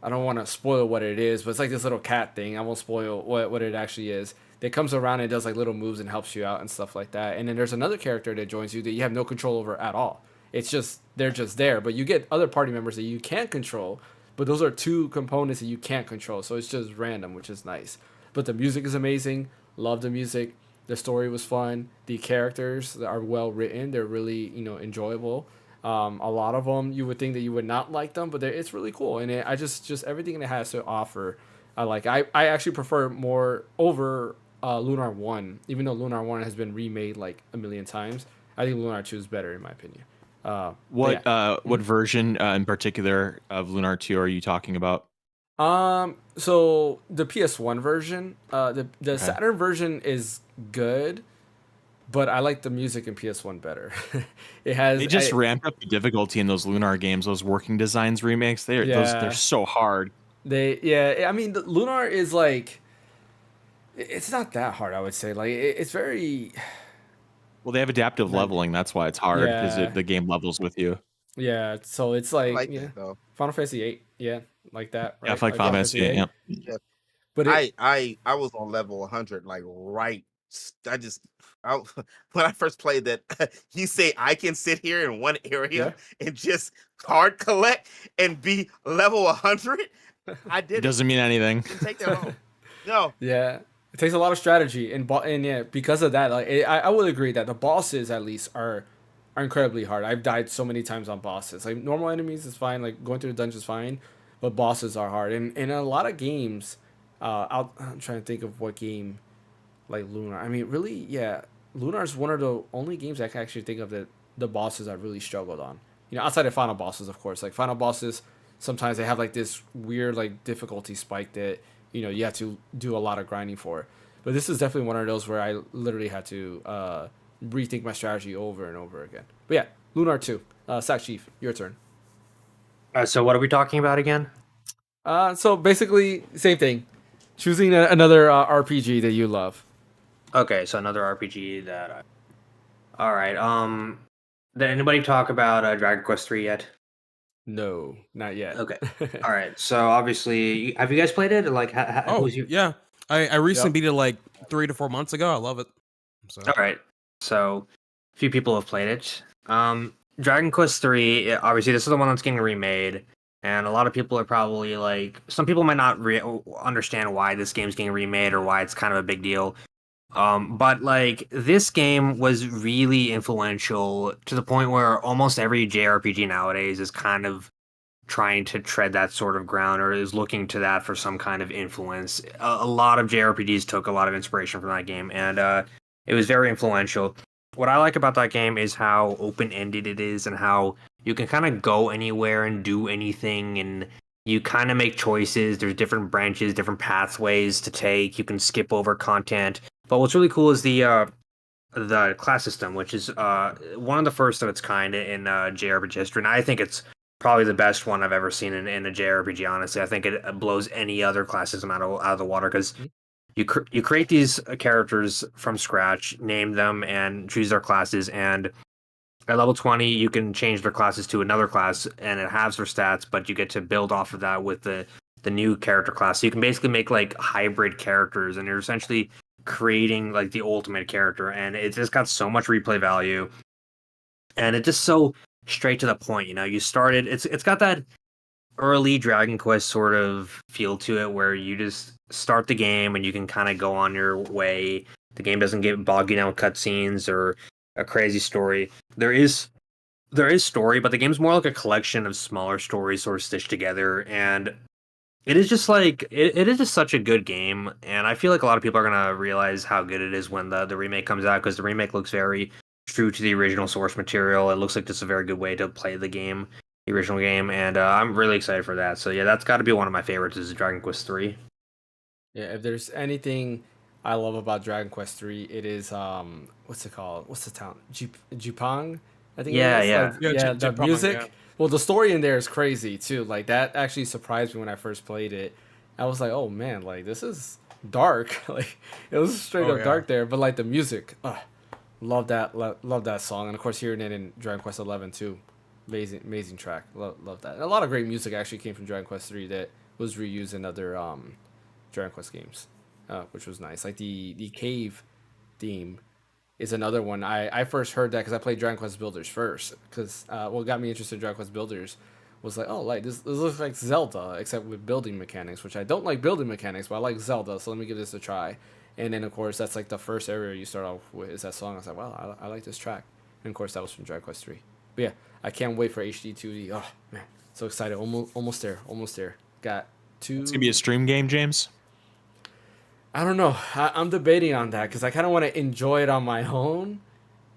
I don't want to spoil what it is, but it's like this little cat thing. I won't spoil what it actually is. That comes around and does like little moves and helps you out and stuff like that. And then there's another character that joins you that you have no control over at all. It's just they're just there, but you get other party members that you can't control. But those are two components that you can't control, so it's just random, which is nice. But the music is amazing. Love the music. The story was fun. The characters are well written. They're really enjoyable. A lot of them you would think that you would not like them, but it's really cool. And I just everything it has to offer, I like. I actually prefer more over Lunar 1, even though Lunar 1 has been remade like a million times. I think Lunar 2 is better in my opinion. What version in particular of Lunar 2 are you talking about? So the PS1 version, the Okay. Saturn version is good, but I like the music in PS1 better. It has They just ramped up the difficulty in those Lunar games, those Working Designs remakes. They're Yeah. they're so hard. I mean the Lunar is like it's not that hard, I would say. Like it's very Well, they have adaptive Right. leveling. That's why it's hard because Yeah. the game levels with you. yeah, so it's I like like that though. Final Fantasy 8, yeah, like that, Yeah, right? like Final Fantasy. Yeah. Yeah. But it, I was on level 100, like right. I just I, when I first played that, you say I can sit here in one area and just card collect and be level 100. I It did it. doesn't mean anything. Didn't take that long. No, Yeah, it takes a lot of strategy, and yeah, because of that, like I would agree that the bosses at least are incredibly hard. I've died so many times on bosses. Like normal enemies is fine, like going through the dungeon is fine, but bosses are hard. And in a lot of games, I'm trying to think of what game like Lunar. I mean, really, yeah, Lunar is one of the only games I can actually think of that the bosses I really struggled on. You know, outside of final bosses, of course. Like final bosses, sometimes they have like this weird like difficulty spike that you have to do a lot of grinding for. But this is definitely one of those where I literally had to rethink my strategy over and over again. But yeah, Lunar 2, Sackchief, your turn. So what are we talking about again? So basically, same thing. Choosing another RPG that you love. Okay, so another RPG that. All right. Did anybody talk about Dragon Quest 3 yet? No, not yet. Okay. All right. So obviously, have you guys played it? Or like, Oh, who's you? yeah. I recently beat it like 3 to 4 months ago. I love it. So. All right. So a few people have played it. Dragon Quest 3, obviously, this is the one that's getting remade. And a lot of people are probably like, some people might not understand why this game's getting remade or why it's kind of a big deal. But like this game was really influential to the point where almost every JRPG nowadays is kind of trying to tread that sort of ground or is looking to that for some kind of influence. A lot of JRPGs took a lot of inspiration from that game, and it was very influential. What I like about that game is how open-ended it is and how you can kind of go anywhere and do anything, and you kind of make choices. There's different branches, different pathways to take. You can skip over content. But what's really cool is the class system, which is one of the first of its kind in JRPG history, and I think it's probably the best one I've ever seen in a JRPG. Honestly, I think it blows any other class system out of the water because you create these characters from scratch, name them, and choose their classes. And at level 20, you can change their classes to another class, and it halves their stats. But you get to build off of that with the new character class. So you can basically make like hybrid characters, and you're essentially creating like the ultimate character. And it just got so much replay value, and it just so straight to the point. You started. It's got that early Dragon Quest sort of feel to it where you just start the game and you can kind of go on your way. The game doesn't get bogged down with cutscenes or a crazy story. There is story, but the game's more like a collection of smaller stories sort of stitched together, and it is just like it is just such a good game. And I feel like a lot of people are gonna realize how good it is when the remake comes out, because the remake looks very true to the original source material. It looks like just a very good way to play the game, the original game, and I'm really excited for that. So yeah, that's got to be one of my favorites is Dragon Quest 3. Yeah, if there's anything I love about Dragon Quest 3, it is what's it called? What's the town? Jupang? I think Yeah, it is. yeah. Like, Yeah, the Jupang, music. yeah. Well, the story in there is crazy too. Like that actually surprised me when I first played it. I was like, "Oh man, like this is dark." Like it was straight up dark there, but like the music, love that song, and of course hearing it in Dragon Quest 11 too. Amazing track. Love that. And a lot of great music actually came from Dragon Quest 3 that was reused in other Dragon Quest games, which was nice. Like the cave theme is another one. I first heard that because I played Dragon Quest Builders first. Because what got me interested in Dragon Quest Builders was like, oh, like this looks like Zelda except with building mechanics, which I don't like building mechanics, but I like Zelda, so let me give this a try. And then of course that's like the first area you start off with is that song. I was like, wow, I like this track. And of course that was from Dragon Quest 3. But yeah, I can't wait for HD 2D. Oh man, so excited. Almost there. Got two. It's gonna be a stream game, James. I don't know. I'm debating on that because I kind of want to enjoy it on my own,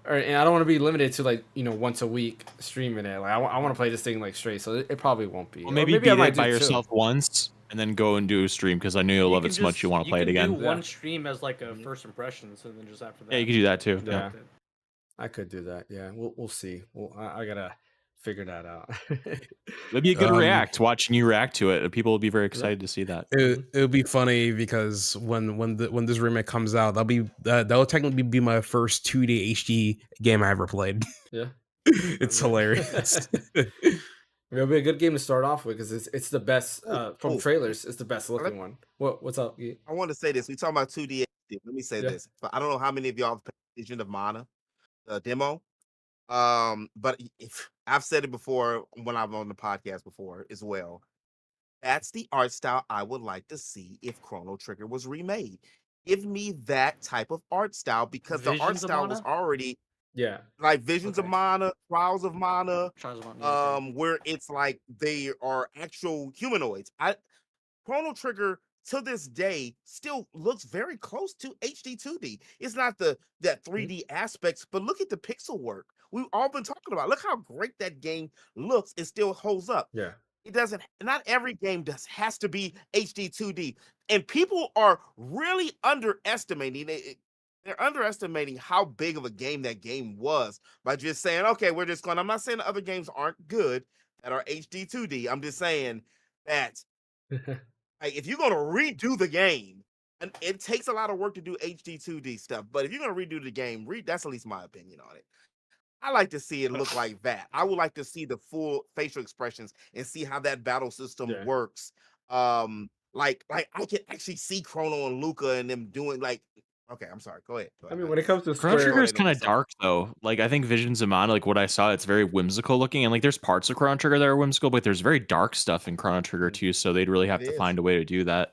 and I don't want to be limited to like once a week streaming it. Like I want to play this thing like straight, so it probably won't be. Well, maybe beat it by yourself once and then go and do a stream because I know you'll love it so much you want to play it again. You can do one stream as like a first impressions, and then just after that. Yeah, you can do that too. Yeah, I could do that. Yeah, we'll see. Well, I gotta figure that out. It'd be a good react. Watching you react to it, people will be very excited to see that. It'll be funny because when this remake comes out, that'll technically be my first 2D HD game I ever played. Yeah, it's hilarious. It'll be a good game to start off with because it's the best from trailers. It's the best looking one. What's up? I want to say this. We talking about 2D. Let me say this. But I don't know how many of y'all have played Vision of Mana, the demo. But if I've said it before when I'm on the podcast before as well. That's the art style I would like to see if Chrono Trigger was remade. Give me that type of art style because the art style was already like Visions of Mana, Trials of Mana, where it's like they are actual humanoids. Chrono Trigger to this day still looks very close to HD 2D. It's not that 3D aspects, but look at the pixel work. we've all been talking about. Look how great that game looks. It still holds up. Yeah. It doesn't. Not every game has to be HD 2D, and people are really underestimating it. They're underestimating how big of a game that game was by just saying, okay, we're just going. I'm not saying the other games aren't good that are HD 2D. I'm just saying that like, if you're going to redo the game, and it takes a lot of work to do HD 2D stuff, but if you're going to redo the game, that's at least my opinion on it. I like to see it look like that. I would like to see the full facial expressions and see how that battle system works. Like I can actually see Chrono and Luca and them doing like. Okay, I'm sorry. Go ahead. I mean, when it comes to Chrono Trigger Square, is kind of dark though. Like I think Visions of Mana, like what I saw, it's very whimsical looking, and like there's parts of Chrono Trigger that are whimsical, but there's very dark stuff in Chrono Trigger too. So they'd really have to find a way to do that.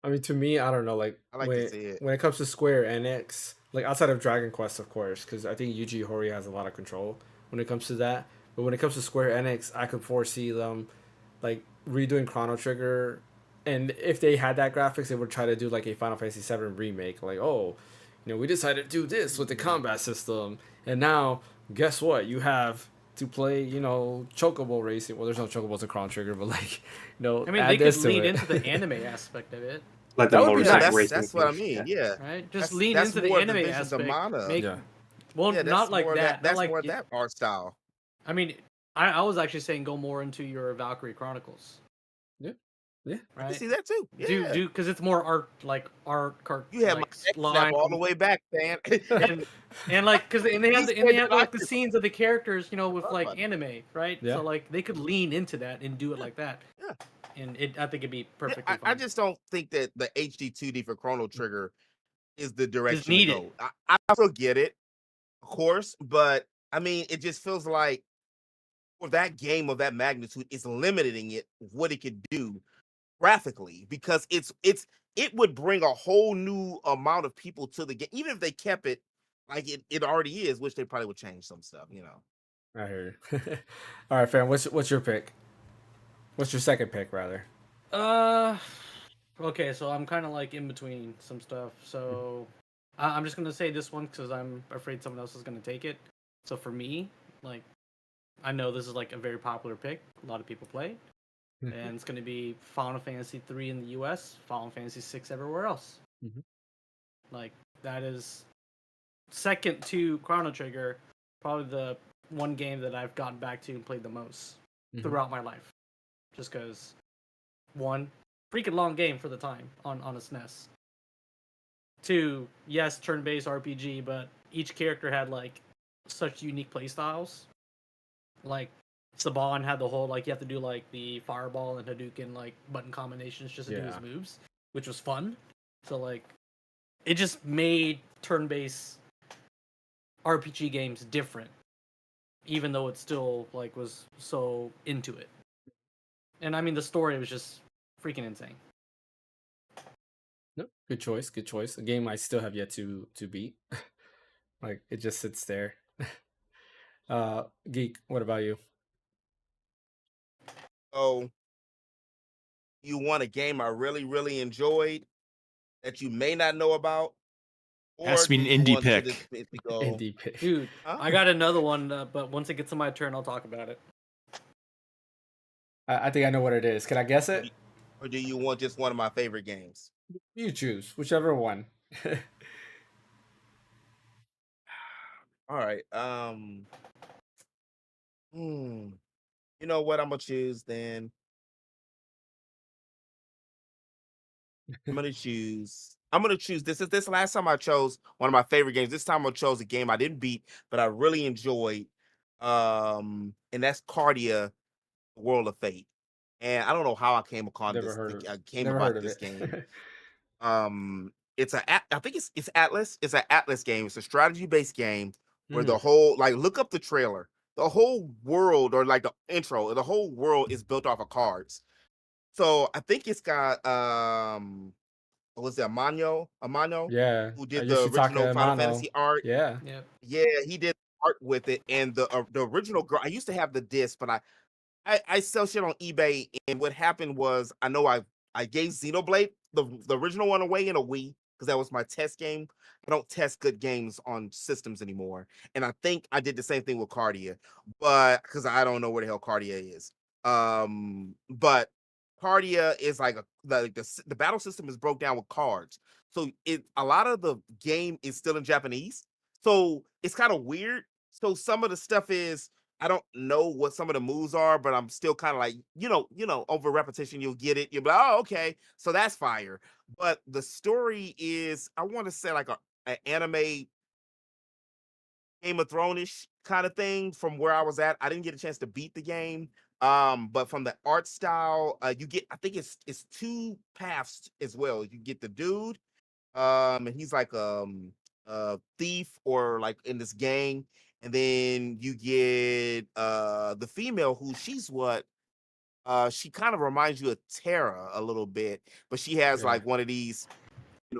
I mean, to me, I don't know. Like, I like to see it. When it comes to Square Enix, like outside of Dragon Quest, of course, because I think Yuji Horii has a lot of control when it comes to that. But when it comes to Square Enix, I could foresee them like redoing Chrono Trigger, and if they had that graphics, they would try to do like a Final Fantasy VII remake. Like, oh, you know, we decided to do this with the combat system, and now guess what? You have to play, you know, chocobo racing. Well, there's no chocobos in Chrono Trigger, but like, you know, I mean, they could lean into the anime aspect of it. Like the motorcycle racing. That's what I mean. Yeah. Right. Just lean into the anime aspect. Well, not like that. That's like, more that art style. I mean, I was actually saying go more into your Valkyrie Chronicles. Yeah, right? I can see that too. Yeah. Do because it's more art, like art cart. You have like, my snap all the way back, man. and like because they have like the scenes of the characters, you know, with like anime, right? Yeah. So like they could lean into that and do it like that. Yeah. And I think it'd be perfectly fine. I just don't think that the HD 2D for Chrono Trigger is the direction to go. I also get it, of course, but I mean, it just feels like for that game of that magnitude, it's limiting it what it could do graphically, because it would bring a whole new amount of people to the game, even if they kept it like it already is, which they probably would change some stuff, you know. I hear you. All right, fam, what's your pick? What's your second pick, rather? Okay, so I'm kind of like in between some stuff. So I'm just gonna say this one because I'm afraid someone else is gonna take it. So for me, like, I know this is like a very popular pick. A lot of people play. And it's going to be Final Fantasy 3 in the US, Final Fantasy 6 everywhere else. Mm-hmm. Like, that is second to Chrono Trigger, probably the one game that I've gotten back to and played the most throughout my life. Just because, one, freaking long game for the time on a SNES. Two, yes, turn-based RPG, but each character had, like, such unique playstyles. Like, Saban had the whole, like, you have to do, like, the fireball and Hadouken, like, button combinations just to do his moves, which was fun. So, like, it just made turn-based RPG games different, even though it still, like, was so into it. And, I mean, the story was just freaking insane. Nope. Good choice. A game I still have yet to beat. Like, it just sits there. Geek, what about you? So, you want a game I really, really enjoyed that you may not know about? Or has to be an indie pick. Indie pick. Dude, I got another one, but once it gets to my turn, I'll talk about it. I think I know what it is. Can I guess it? Or do you want just one of my favorite games? You choose. Whichever one. All right. You know what I'm gonna choose then? I'm gonna choose this. Is this last time I chose one of my favorite games. This time I chose a game I didn't beat, but I really enjoyed. And that's Cardia, World of Fate. And I don't know how I came upon this. I came about this game. It's I think it's Atlas. It's an Atlas game. It's a strategy-based game where the whole, like, look up the trailer. The whole world, or like the intro, the whole world is built off of cards. So I think it's got what was it, Amano? Yeah. Who did the original Final Fantasy art. Yeah. Yeah, he did art with it. And the original girl, I used to have the disc, but I sell shit on eBay, and what happened was I gave Xenoblade, the original one, away in a Wii, because that was my test game. I don't test good games on systems anymore. And I think I did the same thing with Cardia, but because I don't know where the hell Cardia is. But Cardia is like the battle system is broke down with cards. So a lot of the game is still in Japanese. So it's kind of weird. So some of the stuff is I don't know what some of the moves are, but I'm still kind of like, over repetition, you'll get it. You'll be like, oh, okay. So that's fire. But the story is, I want to say like an anime Game of Thrones kind of thing from where I was at. I didn't get a chance to beat the game. But from the art style, you get, I think it's two paths as well. You get the dude, and he's like a thief or like in this gang, and then you get the female who she's what she kind of reminds you of Terra a little bit, but she has Yeah. like one of these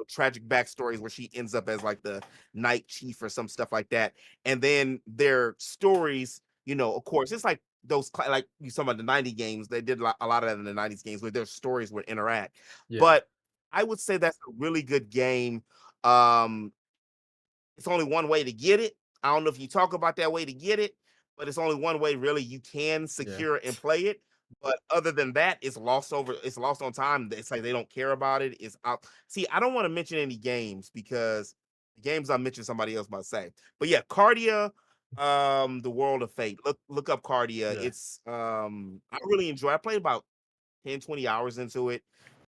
tragic backstories where she ends up as like the night chief or some stuff like that. And then their stories, of course, it's like those like you saw about the 90 games. They did a lot of that in the 90s games where their stories would interact. Yeah. But I would say that's a really good game. It's only one way to get it. I don't know if you talk about that way to get it, but it's only one way really you can secure and play it. But other than that, it's lost on time. It's like they don't care about it. It's out. See, I don't want to mention any games because the games I mentioned somebody else might say. But yeah, Cardia, the World of Fate. Look up Cardia. Yeah. It's I really enjoy. I played about 10, 20 hours into it,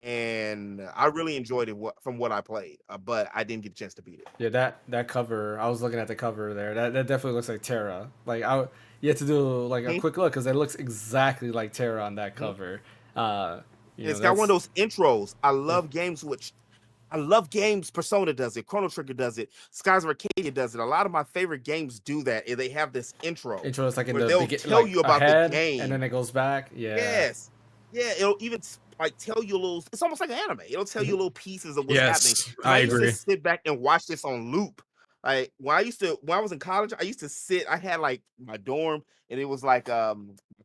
and I really enjoyed it from what I played. But I didn't get a chance to beat it. Yeah, that cover. I was looking at the cover there. That definitely looks like Terra. Like you have to do like a quick look because it looks exactly like Terra on that cover. It's got one of those intros. I love games Persona does it. Chrono Trigger does it. Skies of Arcadia does it. A lot of my favorite games do that. And they have this intro. Intro is like in where the they'll tell you about the game, and then it goes back. Yeah. Yes. Yeah, it'll even like tell you a little. It's almost like an anime. It'll tell you little pieces of what's happening. I agree. Used to sit back and watch this on loop. Like when I was in college, I used to sit. I had like my dorm, and it was like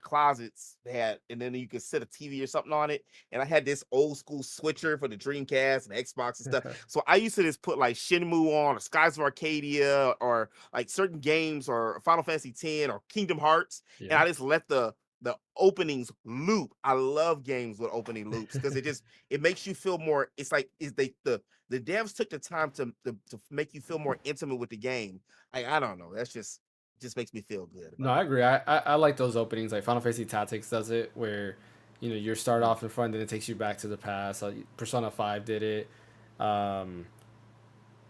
closets they had, and then you could set a TV or something on it. And I had this old school switcher for the Dreamcast and Xbox and stuff. So I used to just put like Shenmue on, or Skies of Arcadia, or like certain games, or Final Fantasy X, or Kingdom Hearts, and I just let the openings loop. I love games with opening loops because it makes you feel more. It's like the devs took the time to make you feel more intimate with the game. I don't know. That's just makes me feel good. No, I agree. I like those openings. Like Final Fantasy Tactics does it, where you start off in front, then it takes you back to the past. Like Persona 5 did it. Yeah,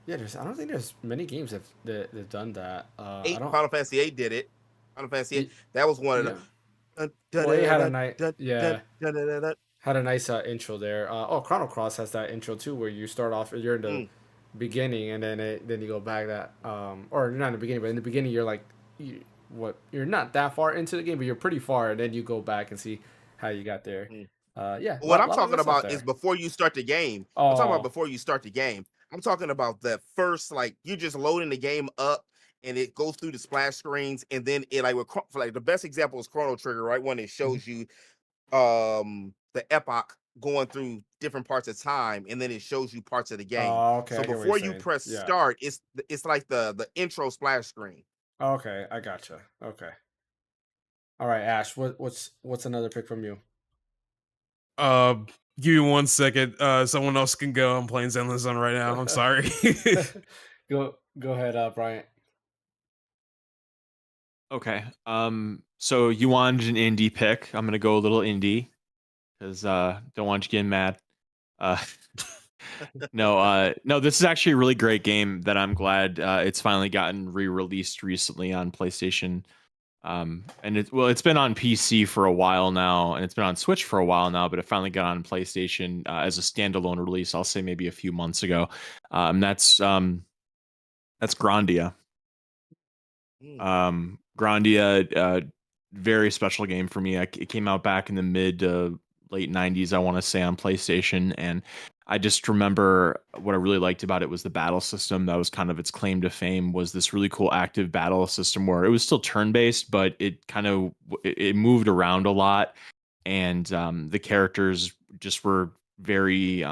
I don't think there's many games that've done that. Final Fantasy 8 did it. Final Fantasy 8, that was one of them. Well, it had a nice, had a nice intro there. Chrono Cross has that intro too, where you start off, you're in the beginning, and then you go back that, or not in the beginning, but in the beginning you're like, you're not that far into the game, but you're pretty far, and then you go back and see how you got there. Yeah. What I'm talking about is before you start the game. I'm talking about before you start the game. I'm talking about the first, like you're just loading the game up. And it goes through the splash screens, and then it like the best example is Chrono Trigger, right? When it shows you the epoch going through different parts of time, and then it shows you parts of the game. Okay, so before you press start, it's like the intro splash screen. Okay, I gotcha. Okay. All right, Ash, what's another pick from you? Give me 1 second. Someone else can go. I'm playing Zenless Zone right now. I'm sorry. Go ahead, Bryant. Okay. So you wanted an indie pick. I'm gonna go a little indie because don't want you getting mad. No, this is actually a really great game that I'm glad it's finally gotten re-released recently on PlayStation. And it's been on PC for a while now, and it's been on Switch for a while now, but it finally got on PlayStation as a standalone release. I'll say maybe a few months ago. That's Grandia. Grandia, very special game for me. It came out back in the mid to late 90s, I want to say, on PlayStation, and I just remember what I really liked about it was the battle system. That was kind of its claim to fame, was this really cool active battle system where it was still turn-based, but it moved around a lot, and the characters just were very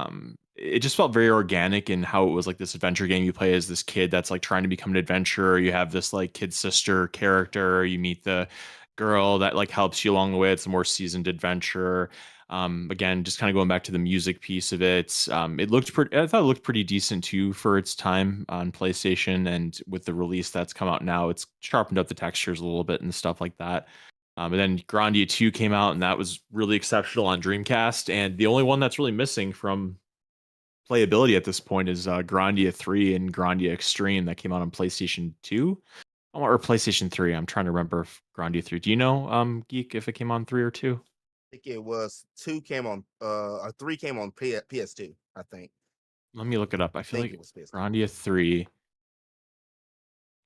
it just felt very organic in how it was like this adventure game. You play as this kid that's like trying to become an adventurer. You have this like kid sister character. You meet the girl that like helps you along the way. It's a more seasoned adventurer. Again, just kind of going back to the music piece of it. It looked pretty. I thought it looked pretty decent too for its time on PlayStation, and with the release that's come out now, it's sharpened up the textures a little bit and stuff like that. And then Grandia 2 came out, and that was really exceptional on Dreamcast. And the only one that's really missing from playability at this point is Grandia 3 and Grandia Extreme that came out on PlayStation 2 or PlayStation 3. I'm trying to remember if Grandia 3. Do you know, Geek, if it came on 3 or 2? I think it was 2 came on, or 3 came on PS2, I think. Let me look it up. I feel think like it was PS2. Grandia 3.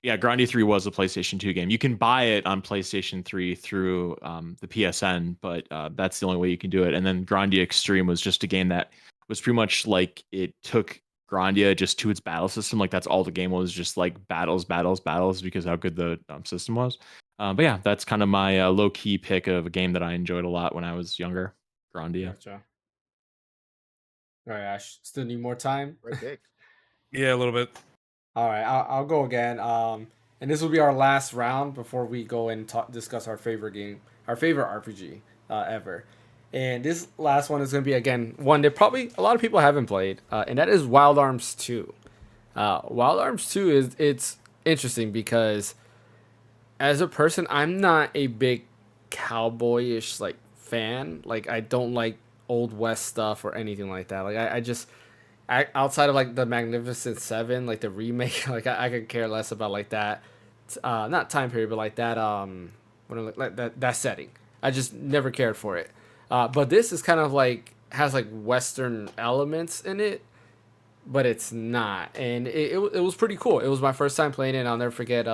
Yeah, Grandia 3 was a PlayStation 2 game. You can buy it on PlayStation 3 through the PSN, but that's the only way you can do it. And then Grandia Extreme was just a game that was pretty much like it took Grandia just to its battle system. Like that's all the game was, just like battles, battles, battles, because how good the system was. But yeah, that's kind of my low key pick of a game that I enjoyed a lot when I was younger. Grandia. Gotcha. All right, Ash. Still need more time. Great pick. Yeah, a little bit. All right, I'll go again. And this will be our last round before we go and discuss our favorite game, our favorite RPG ever. And this last one is going to be, again, one that probably a lot of people haven't played, and that is Wild Arms 2. Wild Arms 2 it's interesting because as a person, I'm not a big cowboyish like fan. Like I don't like Old West stuff or anything like that. Like outside of like the Magnificent Seven, like the remake, like I could care less about like that. Not time period, but like that like that setting. I just never cared for it. But this is kind of like has like Western elements in it, but it's not, and it was pretty cool. It was my first time playing it, and I'll never forget.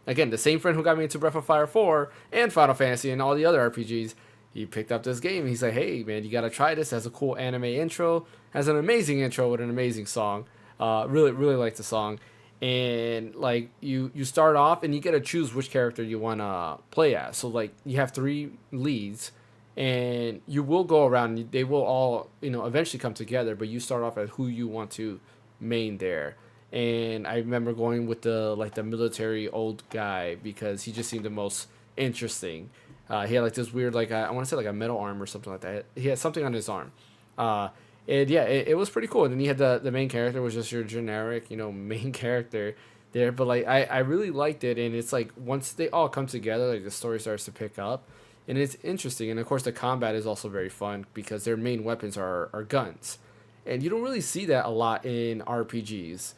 Again, the same friend who got me into Breath of Fire 4 and Final Fantasy and all the other RPGs, he picked up this game. He's like, "Hey man, you gotta try this. It has a cool anime intro, has an amazing intro with an amazing song. Really like the song." And like you start off and you get to choose which character you want to play as. So like you have 3 leads, and you will go around. And they will all eventually come together. But you start off as who you want to main there. And I remember going with the military old guy because he just seemed the most interesting. He had like this weird I want to say like a metal arm or something like that. He had something on his arm. And yeah, it was pretty cool. And then you had the main character was just your generic, main character there. But like I really liked it, and it's like once they all come together, like the story starts to pick up, and it's interesting. And of course the combat is also very fun because their main weapons are guns, and you don't really see that a lot in RPGs.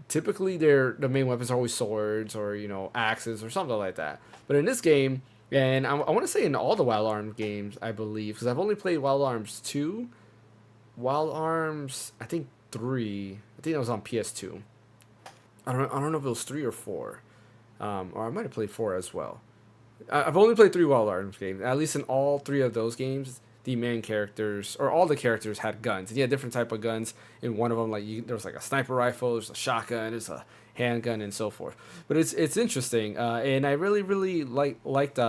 Typically the main weapons are always swords or axes or something like that. But in this game, and I want to say in all the Wild Arms games, I believe, because I've only played Wild Arms 2. Wild Arms, I think 3. I think that was on PS2. I don't know if it was 3 or 4. Or I might have played 4 as well. I've only played 3 Wild Arms games. At least in all 3 of those games, the main characters, or all the characters, had guns. And you had different type of guns. In one of them, there was like a sniper rifle, there's a shotgun, there's a handgun, and so forth. But it's interesting, and I really liked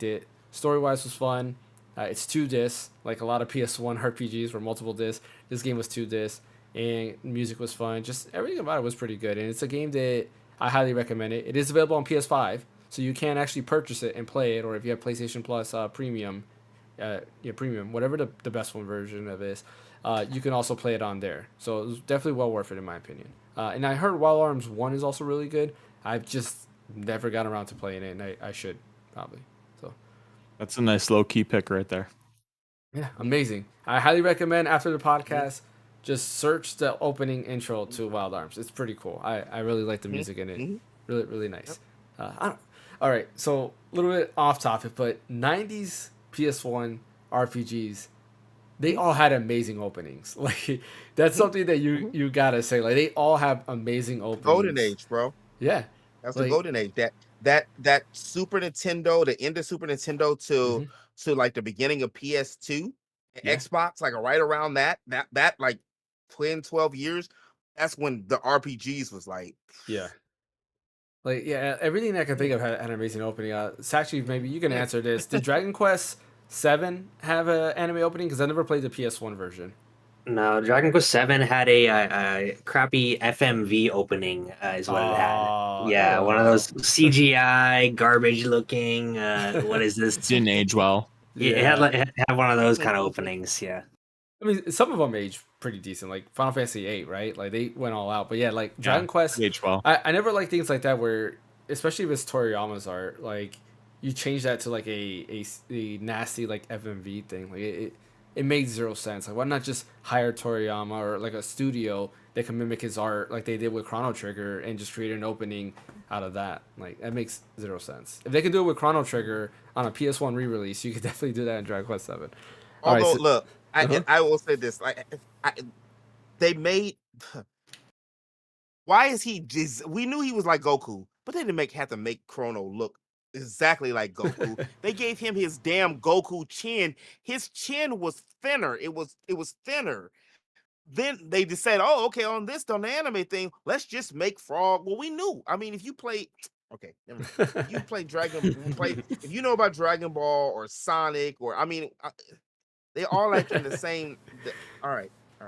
it. Story-wise was fun. It's 2 discs, like a lot of PS1 RPGs were multiple discs. This game was 2 discs, and music was fun. Just everything about it was pretty good, and it's a game that I highly recommend it. It is available on PS5, so you can actually purchase it and play it, or if you have PlayStation Plus Premium, Premium, whatever the best one version of it is, you can also play it on there. So it was definitely well worth it in my opinion. And I heard Wild Arms 1 is also really good. I've just never gotten around to playing it, and I should probably. So That's a nice low key pick right there. yeah, amazing. I highly recommend after the podcast, just search the opening intro to Wild Arms. It's pretty cool. I really like the music in it. Really nice. All right, so a little bit off topic, but 90s PS1 RPGs, they all had amazing openings. Like that's something that you gotta say. Like they all have amazing openings. Golden age, bro. Yeah, That's the golden age. That Super Nintendo, the end of Super Nintendo to like the beginning of PS2, Xbox, like right around that like 10, 12 years. That's when the RPGs was like, yeah. Like everything I can think of had an amazing opening. Sackchief, maybe you can answer this. Did Dragon Quest 7 have an anime opening? Because I never played the PS1 version. No, Dragon Quest VII had a crappy FMV opening, is what it had. Yeah, one of those CGI garbage looking. What is this? Didn't age well. It had it had one of those kind of openings. Yeah. I mean, some of them age pretty decent, like Final Fantasy VIII, right? Like they went all out. But yeah, like Dragon Quest, age well. I never like things like that where, especially if it's Toriyama's art, like you change that to like a nasty like FMV thing. Like it made zero sense. Like why not just hire Toriyama or like a studio that can mimic his art like they did with Chrono Trigger and just create an opening out of that? Like that makes zero sense. If they could do it with Chrono Trigger on a PS1 re-release, you could definitely do that in Dragon Quest VII. Although, look, I will say this: like, they made. Why is he just? We knew he was like Goku, but they didn't have to make Chrono look exactly like Goku. They gave him his damn Goku chin. His chin was thinner. It was thinner. Then they just said, "Oh, okay, on the anime thing, let's just make Frog." Well, we knew. I mean, if you play, okay, if you play if you know about Dragon Ball or Sonic, or I mean. They all like in the same. All right. All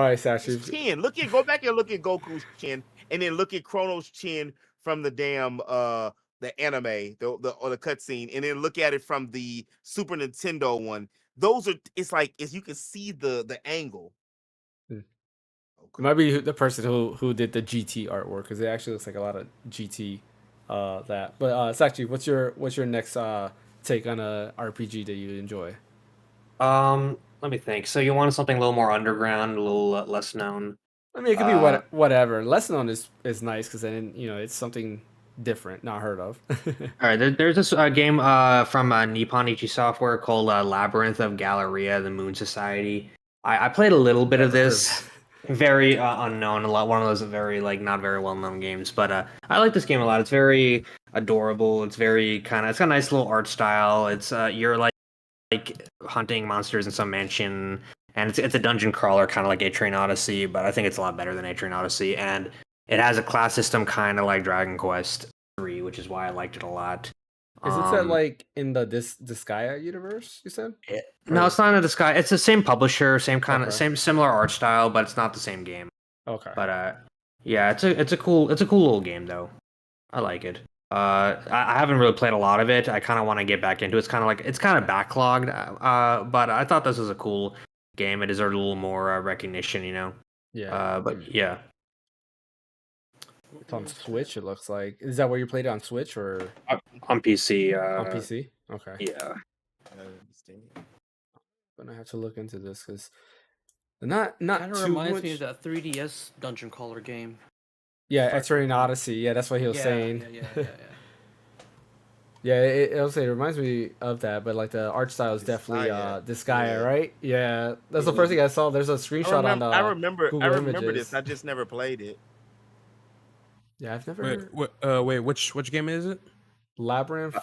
right, Sackchief. Chin. Go back and look at Goku's chin, and then look at Chrono's chin from the damn the anime, the cutscene, and then look at it from the Super Nintendo one. Those are. It's like you can see the angle. Okay. It might be the person who did the GT artwork because it actually looks like a lot of GT that. But Sackchief, what's your next take on a RPG that you enjoy? Let me think. So you want something a little more underground, a little less known? I mean, it could be whatever. Less known is nice because then it's something different, not heard of. All right, there's this game from Nippon Ichi Software called Labyrinth of Galleria: The Moon Society. I played a little bit of this. Very unknown, one of those very not very well known games, but I like this game a lot. It's very adorable. It's very it's got a nice little art style. It's you're like hunting monsters in some mansion, and it's a dungeon crawler, kind of like A-Train Odyssey, but I think it's a lot better than A-Train Odyssey, and it has a class system kind of like Dragon Quest 3, which is why I liked it a lot. Is it set like in the Disgaea universe? You said? No, it's not in the Disgaea. It's the same publisher, same kind of similar art style, but it's not the same game. Okay. But yeah, it's a cool little game though. I like it. I haven't really played a lot of it. I kind of want to get back into it. It's kind of backlogged. But I thought this was a cool game. It deserved a little more recognition, Yeah. But yeah. It's on Switch, it looks like. Is that where you played it on Switch or on PC? On PC? Okay. Yeah. I'm gonna have to look into this because not kind of too reminds much. me of that 3DS dungeon crawler game. Yeah, X-Ray Odyssey. Yeah, that's what he was saying. Yeah, it reminds me of that, but like the art style is definitely Disgaea, right? Yeah, that's the first thing I saw. There's a screenshot on the I remember Images. this. I just never played it. Yeah, I've never. Wait, which game is it? Labyrinth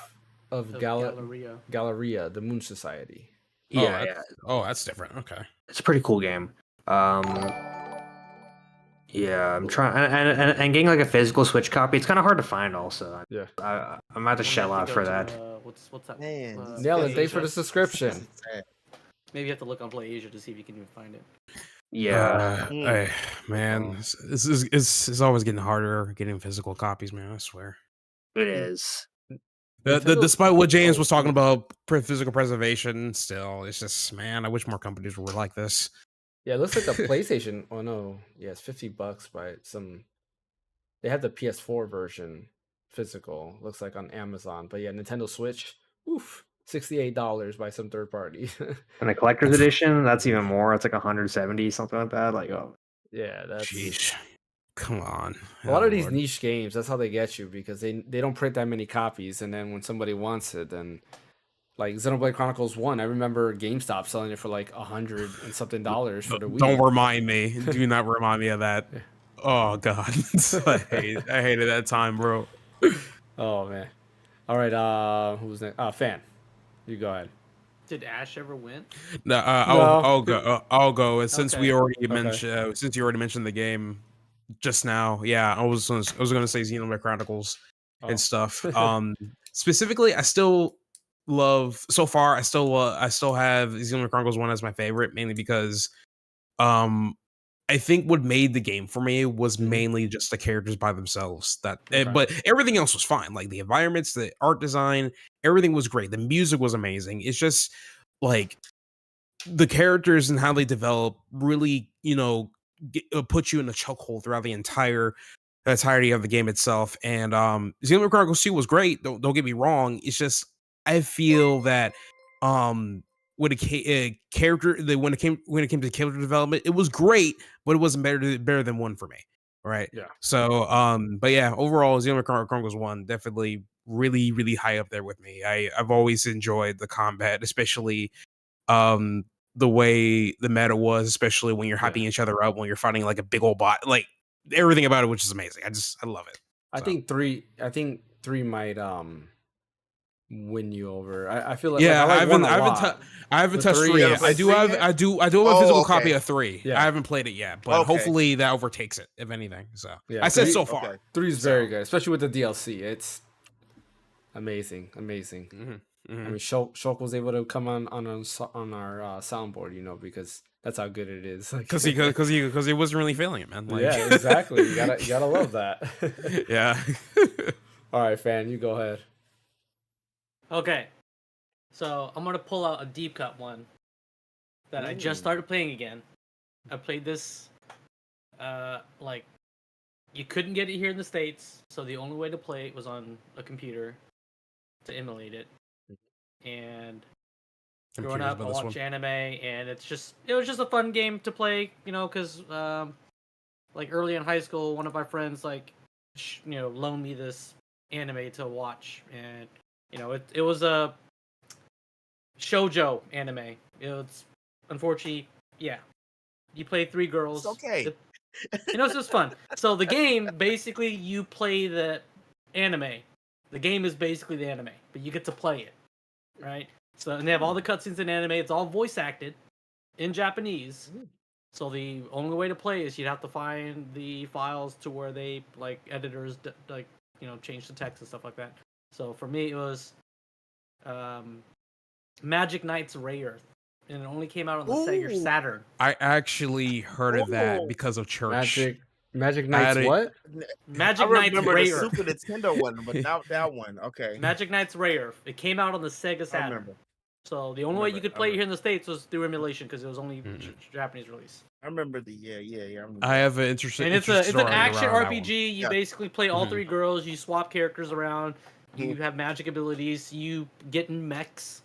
of Galleria, the Moon Society. Yeah. Oh, that's different. Okay. It's a pretty cool game. Yeah, I'm trying and getting like a physical Switch copy. It's kind of hard to find. Also, yeah, I'm about to shell out for that. What's that? Man, Nellen, thanks for the subscription. Maybe you have to look on Play Asia to see if you can even find it. Yeah, man, it's always getting harder getting physical copies, man. I swear it is. Despite what James was talking about physical preservation, still, it's just, man, I wish more companies were like this. Yeah, it looks like the PlayStation. Oh no, yeah, it's $50 by some. They have the PS4 version physical. Looks like on Amazon, but yeah, Nintendo Switch. Oof, $68 by some third party. And the collector's edition, that's even more. It's like 170, something like that. Like, oh, yeah, that's. Sheesh. Come on. A lot of these niche games, that's how they get you because they don't print that many copies, and then when somebody wants it, then. Like Xenoblade Chronicles 1, I remember GameStop selling it for like $100 and something for the Wii. Don't remind me. Do not remind me of that. Oh god, I hated that time, bro. Oh man. All right. Who's next? Fan. You go ahead. Did Ash ever win? No, I'll go. I'll go. And since we already mentioned, since you already mentioned the game just now, yeah, I was gonna say Xenoblade Chronicles and stuff. Specifically, I still love so far. I still have Xenoblade Chronicles 1 as my favorite, mainly because I think what made the game for me was mainly just the characters by themselves. But everything else was fine. Like the environments, the art design, everything was great. The music was amazing. It's just like the characters and how they develop really, put you in a chokehold throughout the entirety of the game itself. And Xenoblade Chronicles 2 was great. Don't get me wrong. It's just I feel that with a character that when it came to character development, it was great, but it wasn't better than 1 for me. Right. Yeah. So but yeah, overall Xenoblade Chronicles 1 definitely really, really high up there with me. I've always enjoyed the combat, especially the way the meta was, especially when you're hyping each other up, when you're fighting like a big old bot, like everything about it, which is amazing. I love it. I think three might win you over. I feel like I haven't touched 3 you yet. haven't I do played have it I do have a physical okay. copy of 3. Yeah. I haven't played it yet, but hopefully that overtakes it, if anything. So Yeah, I said 3 so far. Okay. 3 is very good, especially with the DLC. It's amazing. I mean, Shulk was able to come on our soundboard, because that's how good it is. Because he wasn't really feeling it, man. Like, yeah, exactly. You gotta love that. yeah. All right, fan, you go ahead. Okay, so I'm gonna pull out a deep cut one that I just started playing again. I played this, like, you couldn't get it here in the States, so the only way to play it was on a computer to emulate it. And growing up, I watched anime, and it was just a fun game to play, because like early in high school, one of my friends loaned me this anime to watch, and it was a shoujo anime. It's unfortunately, you play 3 girls. It's okay. It's just fun. So the game, basically, you play the anime. The game is basically the anime, but you get to play it, right? So, and they have all the cutscenes in anime. It's all voice acted in Japanese. So the only way to play is you'd have to find the files to where they, like, editors, change the text and stuff like that. So for me, it was Magic Knight's Ray Earth, and it only came out on the Sega Saturn. I actually heard of that because of church. Magic Knight's what? Magic Knight's Ray the Earth. Super Nintendo one, but not that one. Okay. Magic Knight's Ray Earth. It came out on the Sega Saturn. I remember. So the only way you could play it here in the States was through emulation, because it was only Japanese release. I remember I remember. I have an interesting. And it's an action around RPG. You basically play all 3 girls. You swap characters around. You have magic abilities. You get in mechs.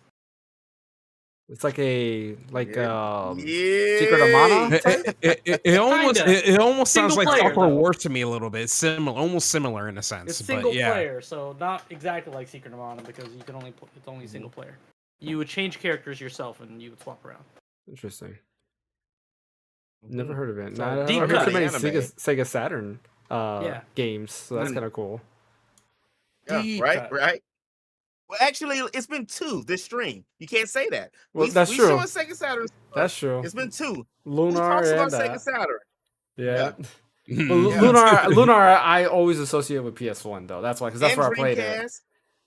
It's like Secret of Secret Mana. It almost sounds like Single player, Software though. Wars to me a little bit. Almost similar in a sense. It's single but yeah. player, so not exactly like Secret of Mana, because you can it's only single player. You would change characters yourself, and you would swap around. Interesting. Never heard of it. So, I deep haven't heard cut. too many Anime. Sega Saturn games, so that's kind of cool. Yeah, Deep right, cut. right. Well, actually, it's been 2 this stream. You can't say that. Well, we, that's we true. showing Sega Saturn. That's true. It's been 2. Who Lunar talks about and Sega Saturn? yeah. Yeah. But Lunar, I always associate with PS1 though. That's why, because that's And where I played it. Dreamcast.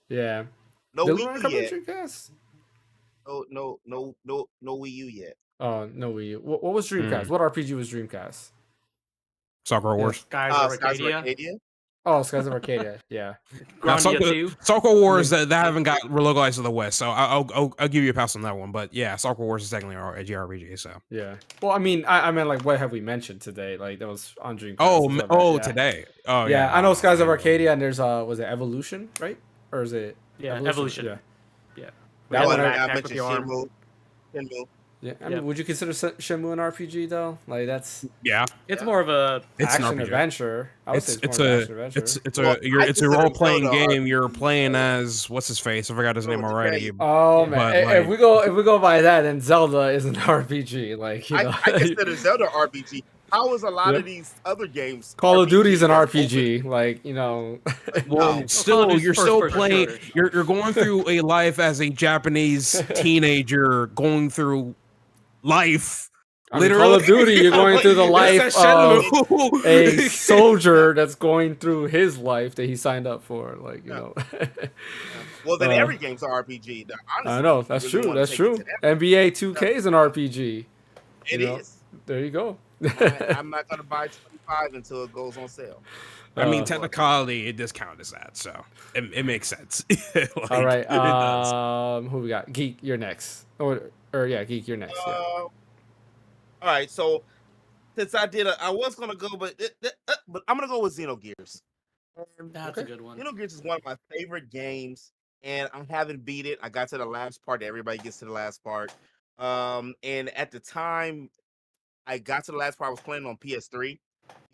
Yeah. No Did Wii Lunar U come yet. to Dreamcast? No Wii U yet. Oh, no Wii U. What was Dreamcast? What RPG was Dreamcast? Soccer Wars. Skies of Skies of Arcadia. Arcadia. Oh, Skies of Arcadia. Yeah. Now, Grandia 2. Soccer Wars that haven't got localized to the West, so I'll give you a pass on that one. But yeah, Soccer Wars is technically a JRPG. So Yeah. Well, I mean, I meant like, what have we mentioned today? Like that was on Dreamcast. Yeah. Today. Oh Yeah, I know Skies of Arcadia, and there's was it Evolution, right? Or is it? Yeah, Evolution. Yeah. That one I I mentioned Shenmue. Yeah. I mean, would you consider Shenmue an RPG though? Like that's yeah. It's more of a It's an action RPG. adventure. I would say It's more of an a action adventure. it's a consider role playing Zelda game. You're playing as what's his face? I forgot his name already. Oh man! But, If we go by that, then Zelda is an RPG. Like you know, I consider Zelda RPG. How is a lot of these other games? Call of Duty's an RPG? RPG. Like you know, Well, No. still, you're still first-person playing. shooters. You're going through a life as a Japanese teenager, going through life I mean, Call of Duty, you're going through the life It's that of Shenmue. a soldier that's going through his life that he signed up for. Like, you Yeah. know. Yeah. Well, then every game's an RPG. Honestly, I know, if you that's really true. wanna That's take it true. to that, NBA 2K is an RPG. it You know, is. there you go. I'm not gonna buy 25 until it goes on sale. I mean, Uh, technically, it does count as that, so it makes sense. Like, All right. it does. Who we got? Geek, you're next. Or yeah, Geek, you're next. Yeah. All right. So since I was gonna go, but I'm gonna go with Xenogears. That's a good one. Xenogears is one of my favorite games, and I haven't beat it. I got to the last part. Everybody gets to the last part. And at the time I got to the last part, I was playing on PS3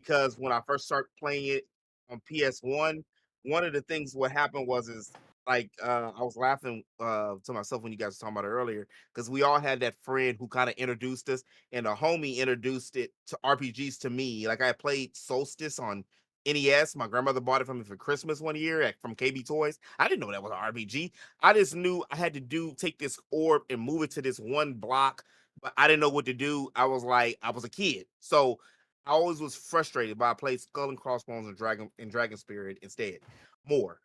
because when I first started playing it on PS1, one of the things what happened was is like I was laughing to myself when you guys were talking about it earlier because we all had that friend who kind of introduced us, and a homie introduced it to RPGs to me. Like I played Solstice on NES. My grandmother bought it for me for Christmas one year from KB Toys. I didn't know that was an RPG. I just knew I had to take this orb and move it to this one block, but I didn't know what to do. I was a kid, so I always was frustrated. But I played Skull and Crossbones and Dragon Spirit instead more.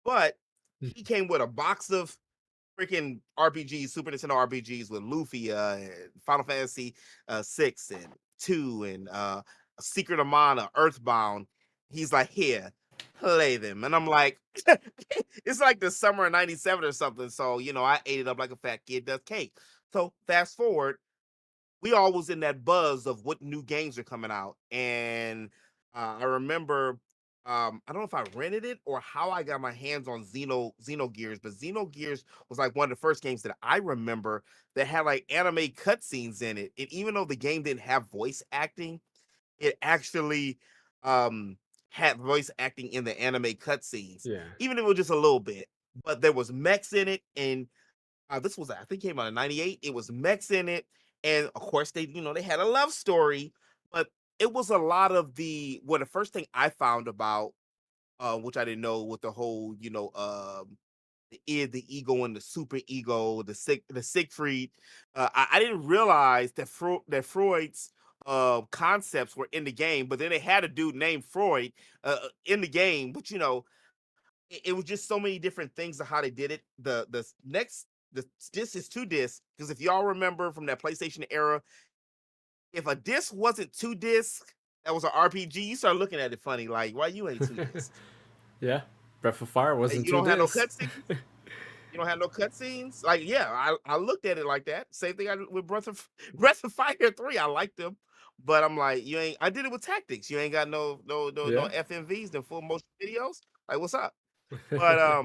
But he came with a box of freaking RPGs, Super Nintendo RPGs with Lufia and Final Fantasy 6 and 2 and Secret of Mana, Earthbound. He's like, here, play them. And I'm like, it's like the summer of 97 or something. So, I ate it up like a fat kid does cake. So fast forward, we all was in that buzz of what new games are coming out. And I remember, I don't know if I rented it or how I got my hands on Xenogears, but Xenogears was like one of the first games that I remember that had like anime cutscenes in it. And even though the game didn't have voice acting, it actually had voice acting in the anime cutscenes, Yeah. even if it was just a little bit. But there was mechs in it, and this was, I think, came out in '98. It was mechs in it, and of course they had a love story, but it was a lot of the first thing I found about, which I didn't know, with the whole the ego and the super ego, the Siegfried. I didn't realize that Freud's concepts were in the game, but then they had a dude named Freud in the game. But it was just so many different things of how they did it. The disc is 2 discs, because if y'all remember from that PlayStation era, if a disc wasn't 2 discs, that was an RPG. You start looking at it funny, like, why you ain't 2 discs? Yeah. Breath of Fire wasn't You too don't have no discs. cutscenes. You don't have no cutscenes. Like, yeah, I looked at it like that. Same thing I did with Breath of Fire 3. I liked them, but I'm like, you ain't. I did it with Tactics. You ain't got no Yeah. FMVs, the full motion videos. Like, what's up? But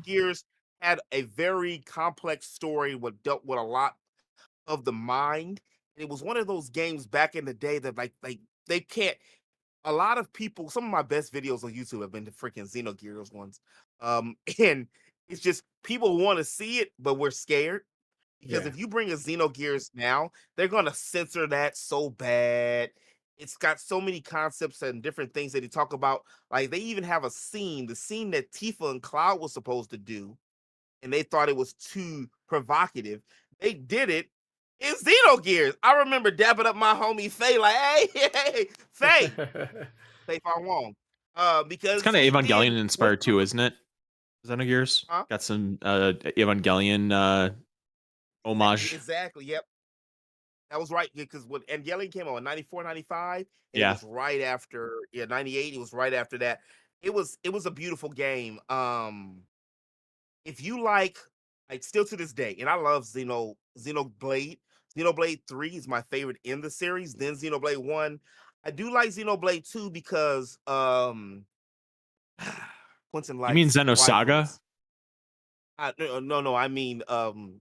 Gears had a very complex story. What dealt with a lot of the mind. It was one of those games back in the day that like they can't. A lot of people, some of my best videos on YouTube have been the freaking Xenogears ones. And it's just people want to see it, but we're scared because Yeah. if you bring a Xenogears now, they're gonna censor that so bad. It's got so many concepts and different things that they talk about. Like they even have the scene that Tifa and Cloud was supposed to do, and they thought it was too provocative. They did it in Xenogears. I remember dabbing up my homie Faye, like, hey, Faye, Faye Far Wong. Because It's kind of he Evangelion did inspired too, isn't it? Xenogears Huh? got some Evangelion homage. Exactly. Yep. That was right. Because when Evangelion came out in 94, 95, and Yeah. it was right after 98. It was right after that. It was a beautiful game. If you like still to this day, and I love Xenoblade. Xenoblade 3 is my favorite in the series. Then Xenoblade 1. I do like Xenoblade 2 because Quentin likes You mean Xenosaga? waifus. No, I mean Xeno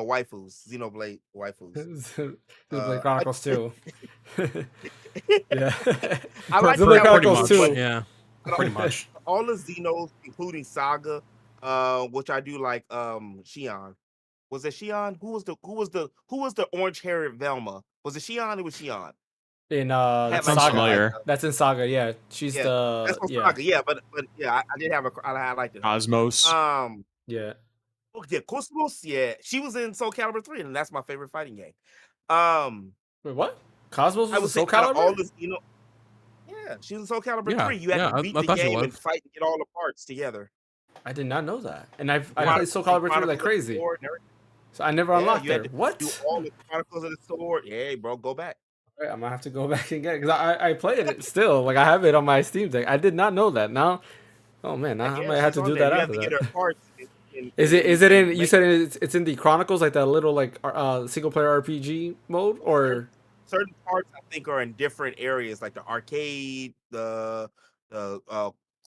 waifus, Xenoblade waifus. Xenoblade Chronicles 2. Yeah. I like Xenoblade that one, Chronicles but 2. Yeah, pretty much. all the Xenos, including Saga, which I do like. Shion. Was it Shion? Who was the orange haired Velma? Was it Shion? It was Shion. In That sounds Saga. familiar. That's in Saga, yeah. She's That's what Saga. Yeah, but yeah, I did have I liked it. Cosmos. Yeah. Oh yeah, Cosmos. Yeah, she was in Soul Calibur 3, and that's my favorite fighting game. Wait, what? Cosmos I was a would say Soul out of all Calibur? this, yeah, she was in Soul Calibur Yeah, 3. You had yeah, to beat I the thought she game and was. fight and get all the parts together. I did not know that. And I Yeah. played Soul And Calibur 3 like Chronicles of the crazy. Sword and everything. So I never Yeah, unlocked you had her. to What? do all the Chronicles of the Sword. Yeah, bro, go back. All right, I'm gonna have to go back and get it because I played it still. Like I have it on my Steam Deck. I did not know that. Now, oh man, now I Yeah, might have she's to on do there. that You have after to get her that. parts. Is it in? You make said it's in the Chronicles, like that little like single player RPG mode, or certain parts I think are in different areas, like the arcade, the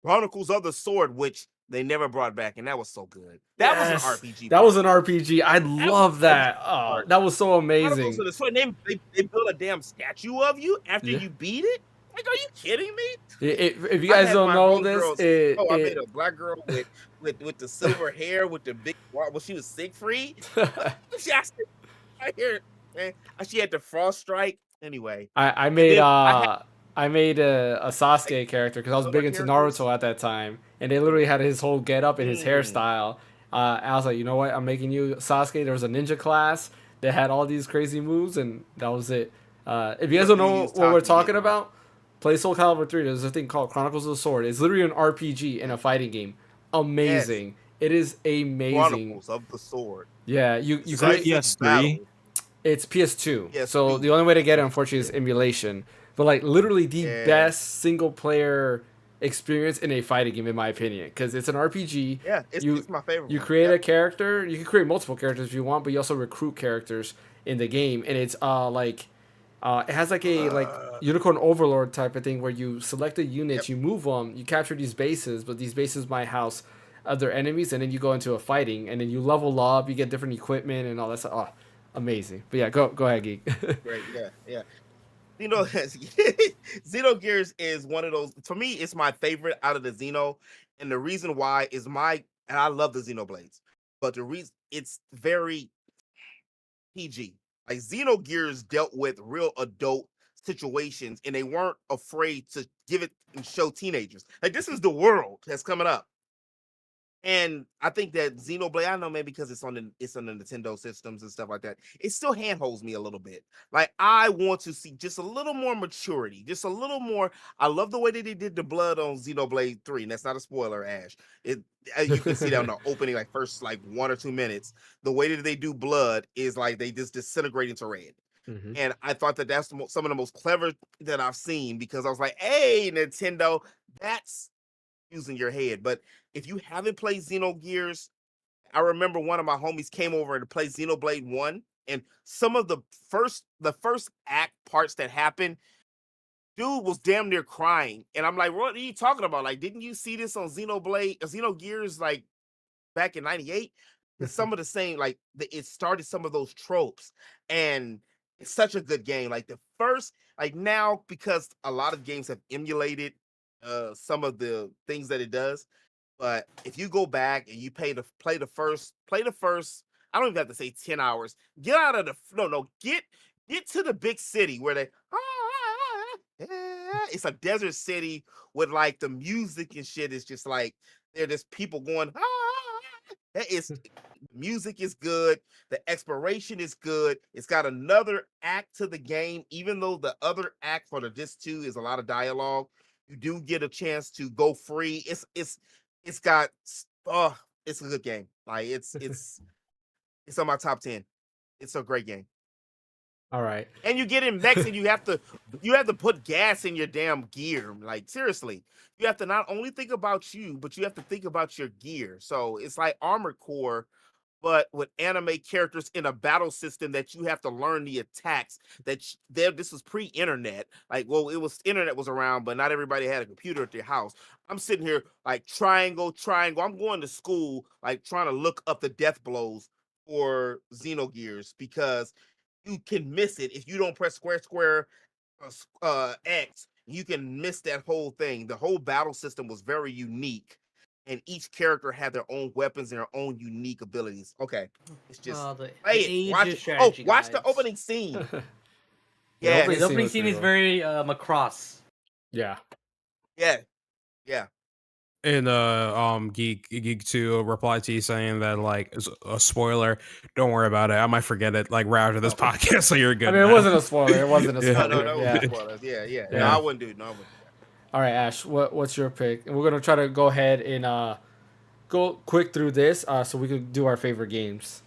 Chronicles of the Sword, which they never brought back, and that was so good. That was an Yes, RPG. that part. was an RPG. I That was love an that. RPG Oh, part. that was so Chronicles amazing. of the Sword. They built a damn statue of you after Yeah. you beat it. Like, are you kidding me? If you I guys had don't my know this, homegirls. I made a black girl with the silver hair with the big. Well, she was Siegfried. I hear it, man. She had the frost strike. Anyway, I and made then I made a Sasuke character because I was other big into characters. Naruto at that time, and they literally had his whole get up and his Mm. hairstyle. I was like, you know what? I'm making you Sasuke. There was a ninja class that had all these crazy moves, and that was it. If you guys don't know what we're talking about, play Soul Calibur 3. There's a thing called Chronicles of the Sword. It's literally an RPG and a fighting game. Amazing. It is amazing. Chronicles of the Sword. Yeah, you Is that create. PS3? Battle. It's PS2. Yes, So P. the only way to get it, unfortunately, is emulation. But like literally the Yeah. best single player experience in a fighting game, in my opinion, because it's an RPG. Yeah, it's my favorite. You one. create Yep. a character. You can create multiple characters if you want, but you also recruit characters in the game, and it's it has like a unicorn overlord type of thing where you select a unit, you move them, you capture these bases, but these bases might house other enemies, and then you go into a fighting, and then you level up, you get different equipment and all that stuff. Oh, amazing! But yeah, go ahead, Geek. Great. Yeah. Xenogears is one of those. For me, it's my favorite out of the Xeno, and the reason why is and I love the Xenoblades, but the reason it's very PG. Like Xenogears dealt with real adult situations, and they weren't afraid to give it and show teenagers. Like this is the world that's coming up. And I think that Xenoblade, I don't know, maybe because it's on the Nintendo systems and stuff like that, it still handholds me a little bit. Like I want to see just a little more maturity, just a little more. I love the way that they did the blood on Xenoblade 3, and that's not a spoiler, Ash. You can see that on the opening, like first like 1 or 2 minutes. The way that they do blood is like they just disintegrate into red. Mm-hmm. And I thought that that's some of the most clever that I've seen, because I was like, hey, Nintendo, that's using your head. But if you haven't played Xenogears, I remember one of my homies came over to play Xenoblade 1, and some of the first act parts that happened, dude was damn near crying. And I'm like, what are you talking about? Like, didn't you see this on Xenogears like back in 98? Some of the same, like it started some of those tropes, and it's such a good game. Like the first, like now, because a lot of games have emulated some of the things that it does. But if you go back and you play the first, I don't even have to say 10 hours. Get out of get to the big city where it's a desert city with like the music and shit is just like there's just people going it's music is good, the exploration is good. It's got another act to the game, even though the other act for the disc 2 is a lot of dialogue. You do get a chance to go free. It's got it's a good game. Like it's on my top 10. It's a great game. All right. And you get in mechs and you have to put gas in your damn gear. Like seriously, you have to not only think about you, but you have to think about your gear. So it's like Armored Core, but with anime characters in a battle system that you have to learn the attacks. This was pre-internet. Like, well, internet was around, but not everybody had a computer at their house. I'm sitting here like triangle. I'm going to school, like trying to look up the death blows for Xenogears, because you can miss it if you don't press square X. You can miss that whole thing. The whole battle system was very unique, and each character had their own weapons and their own unique abilities. Okay, it's just play it. Watch the opening scene. Yeah, the opening scene is very Macross. Yeah. Yeah. And Geek 2 replied to you saying that like it's a spoiler. Don't worry about it. I might forget it like right after this podcast, so you're good. I mean, it man. wasn't a spoiler. It wasn't a Yeah. spoiler. No, Yeah. spoilers. Yeah. No, Yeah. I wouldn't do. No, I wouldn't do that. All right, Ash. What's your pick? And we're gonna try to go ahead and go quick through this so we could do our favorite games.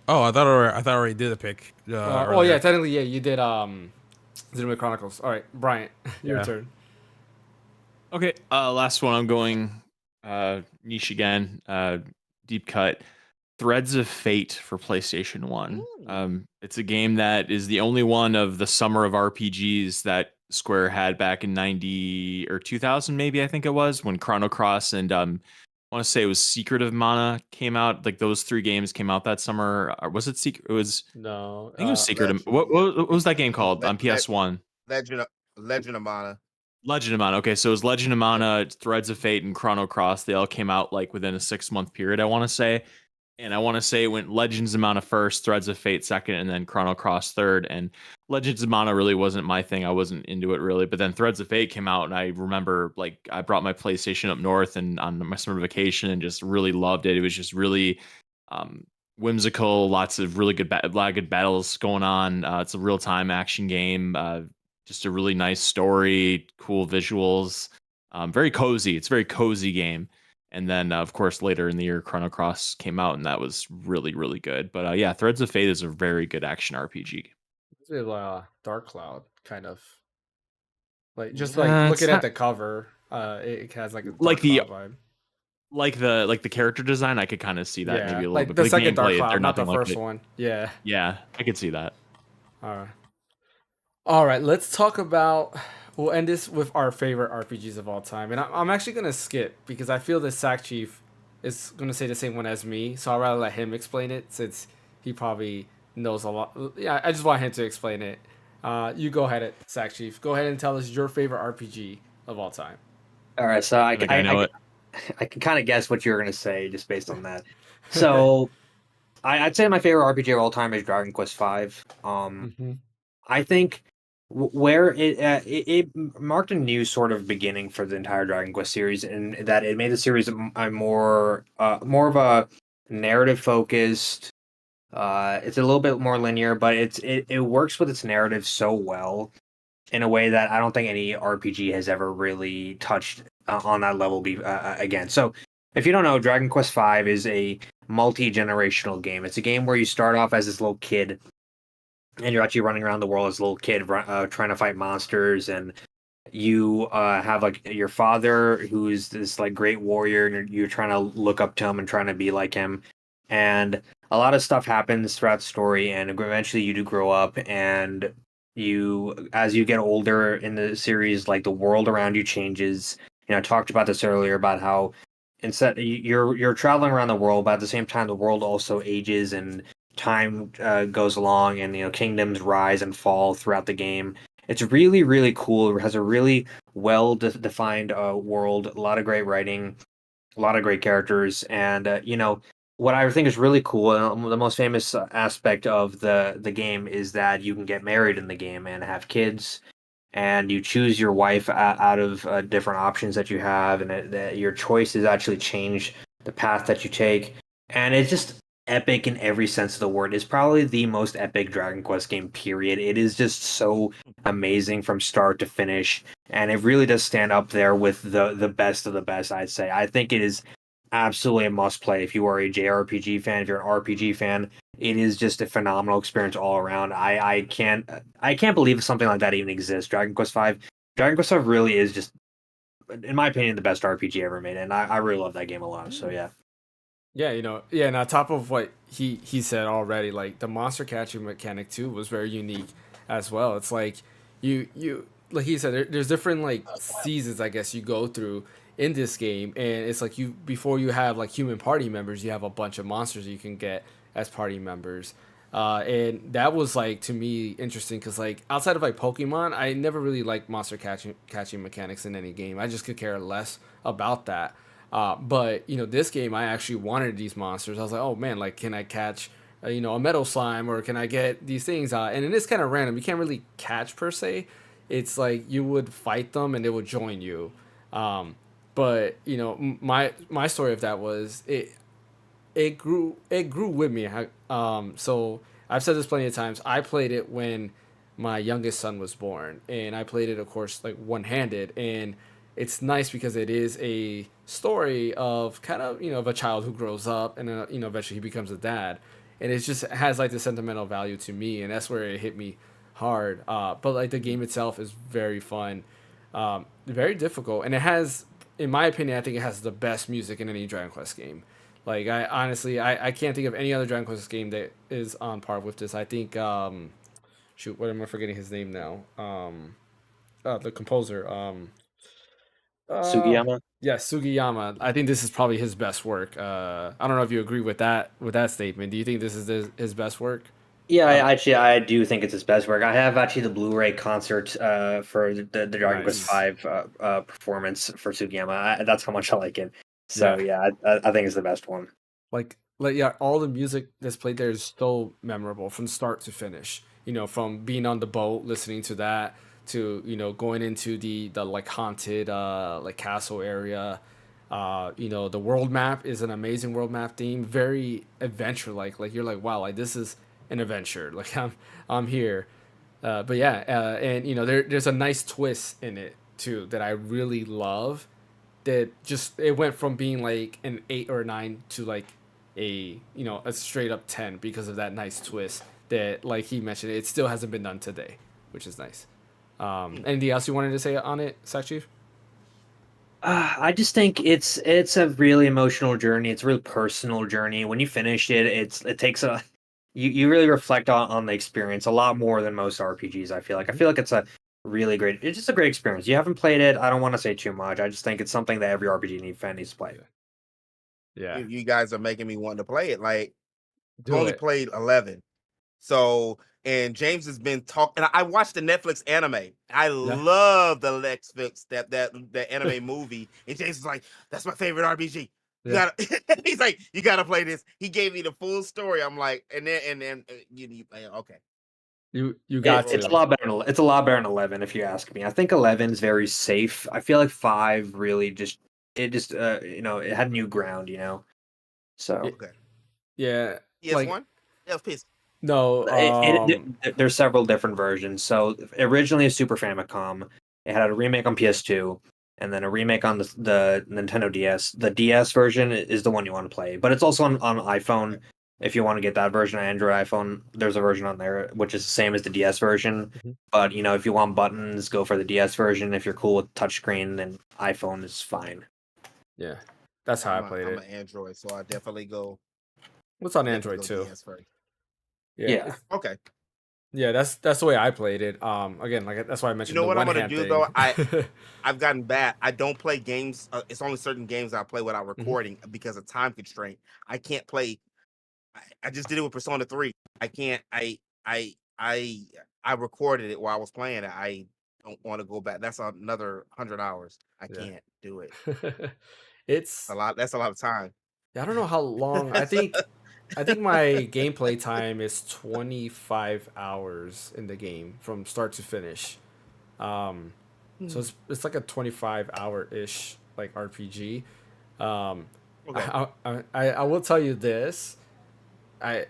Oh, I thought I already did a pick. Oh earlier. yeah, technically yeah, you did. Xenoblade Chronicles. All right, Bryant, your Yeah. turn. Okay, last one. I'm going niche again. Deep cut. Threads of Fate for PlayStation 1. It's a game that is the only one of the summer of RPGs that Square had back in 90 or 2000, maybe I think it was, when Chrono Cross and I want to say it was Secret of Mana came out. Like those 3 games came out that summer. Or was it Secret? It was. No, I think it was Secret of. What was that game called on PS1? Legend of Mana. Legend of Mana. Okay, so it was Legend of Mana, Threads of Fate, and Chrono Cross. They all came out like within a 6-month period, I want to say. And I want to say it went Legends of Mana first, Threads of Fate second, and then Chrono Cross third. And Legends of Mana really wasn't my thing. I wasn't into it really. But then Threads of Fate came out, and I remember like I brought my PlayStation up north and on my summer vacation and just really loved it. It was just really whimsical, lots of really good, a lot of good battles going on. It's a real time action game. Just a really nice story, cool visuals, very cozy. It's a very cozy game. And then, of course, later in the year, Chrono Cross came out, and that was really, really good. But yeah, Threads of Fate is a very good action RPG. it's Dark Cloud kind of like just Yeah, like it's looking not- at the cover. It has like a Dark Like the- Cloud vibe. Like the character design, I could kind of see that maybe a little like bit. the But second Dark gameplay, Cloud, they're not the nothing like first it. one. Yeah. Yeah, I could see that. All right. Let's talk about. We'll end this with our favorite RPGs of all time, and I'm actually gonna skip because I feel that Sackchief is gonna say the same one as me, so I'd rather let him explain it since he probably knows a lot. Yeah, I just want him to explain it. You go ahead, Sackchief. Go ahead and tell us your favorite RPG of all time. All right, so I know it. I can kind of guess what you're going to say just based on that. So I'd say my favorite RPG of all time is Dragon Quest V. I think where it marked a new sort of beginning for the entire Dragon Quest series, and that it made the series more of a narrative focused. It's a little bit more linear, but it works with its narrative so well in a way that I don't think any RPG has ever really touched on that level again. So if you don't know, Dragon Quest V is a multi-generational game. It's a game where you start off as this little kid, and you're actually running around the world as a little kid trying to fight monsters, and you have like your father who's this like great warrior, and you're trying to look up to him and trying to be like him. And a lot of stuff happens throughout the story, and eventually you do grow up, and as you get older in the series, like the world around you changes. You know, I talked about this earlier about how instead you're traveling around the world, but at the same time the world also ages and time goes along, and kingdoms rise and fall throughout the game. It's really, really cool. It has a really well defined world, a lot of great writing, a lot of great characters, and what I think is really cool, the most famous aspect of the game is that you can get married in the game and have kids, and you choose your wife out of different options that you have, and your choices actually change the path that you take, and it's just epic in every sense of the word. It's probably the most epic Dragon Quest game, period. It is just so amazing from start to finish, and it really does stand up there with the best of the best, I'd say. I think it is absolutely a must play if you are a JRPG fan. If you're an RPG fan, it is just a phenomenal experience all around. I can't believe something like that even exists. Dragon Quest V really is just, in my opinion, the best RPG ever made, and I really love that game a lot. So yeah. Yeah, and on top of what he said already, like the monster catching mechanic too was very unique as well. It's like you like he said, there's different like seasons I guess you go through in this game, and it's like before you have like human party members, you have a bunch of monsters you can get as party members, and that was like to me interesting because like outside of like Pokemon, I never really liked monster catching mechanics in any game. I just could care less about that. But this game I actually wanted these monsters. I was like, oh man, like can I catch a metal slime, or can I get these things? And it is kind of random. You can't really catch per se. It's like you would fight them and they would join you. but you know, my story of that was it grew with me. So I've said this plenty of times. I played it when my youngest son was born, and I played it, of course, like one handed. And it's nice because it is a story of kind of, you know, of a child who grows up and you know, eventually he becomes a dad, and it just has like the sentimental value to me, and that's where it hit me hard. But like the game itself is very fun, very difficult, and it has, in my opinion, I think it has the best music in any Dragon Quest game. Like I honestly, I can't think of any other Dragon Quest game that is on par with this. I think shoot, what am I forgetting his name now? The composer. Uh, Sugiyama. yeah, Sugiyama. I think this is probably his best work. I don't know if you agree with that statement. Do you think this is his best work? Yeah, I do think it's his best work. I have actually the Blu-ray concert for the Dragon Quest Nice. V performance for Sugiyama. That's how much I like it. So yeah, I think it's the best one. Like yeah, all the music that's played there is so memorable from start to finish. You know, from being on the boat listening to that to, you know, going into the like haunted like castle area. You know, the world map is an amazing world map theme, very adventure like you're like, wow, like this is an adventure. Like I'm here. But yeah, and you know, there's a nice twist in it too that I really love. That just it went from being like an 8 or 9 to like a, you know, a straight up 10 because of that nice twist that, like he mentioned, it still hasn't been done today, which is nice. Anything else you wanted to say on it, Sackchief? I just think it's a really emotional journey. It's a really personal journey. When you finish it, it takes a you really reflect on the experience a lot more than most RPGs. I feel like it's a really great. It's just a great experience. You haven't played it. I don't want to say too much. I just think it's something that every fan needs to play. Yeah, You guys are making me want to play it. Like I've do only it. played 11. So, and James has been talking. I watched the Netflix anime. I Yeah. love the Netflix that anime movie. And James is like, "That's my favorite RPG. You Yeah. gotta." He's like, "You gotta play this." He gave me the full story. I'm like, and then you okay. You got It's a to. lot better. It's a lot better than 11, if you ask me. I think 11 is very safe. I feel like 5 really just it had new ground. So Okay. Yeah, PS like one. Yeah, PS. no, there's several different versions. So originally a Super Famicom, it had a remake on PS2, and then a remake on the Nintendo DS. The DS version is the one you want to play, but it's also on iPhone. If you want to get that version on Android iPhone, there's a version on there which is the same as the DS version. Mhm. But if you want buttons, go for the DS version. If you're cool with touchscreen, then iPhone is fine. yeah, that's how I played I'm it. an Android, so I definitely go. What's on I definitely Android go too? DS first. Yeah, Yeah. Okay. yeah, that's the way I played it. Again, like that's why I You mentioned know the what I'm one gonna hand do thing. though? I've gotten bad. I don't play games. It's only certain games I play without Mhm. recording because of time constraint. I can't play. I just did it with Persona 3. I can't. I recorded it while I was playing it. I don't want to go back. That's another 100 hours. I Yeah. can't do it. It's A lot. That's a lot of time. I don't know how long. I think my gameplay time is 25 hours in the game from start to finish. Um, so it's like a 25-hour ish like RPG. Um, Okay. I will tell you this. I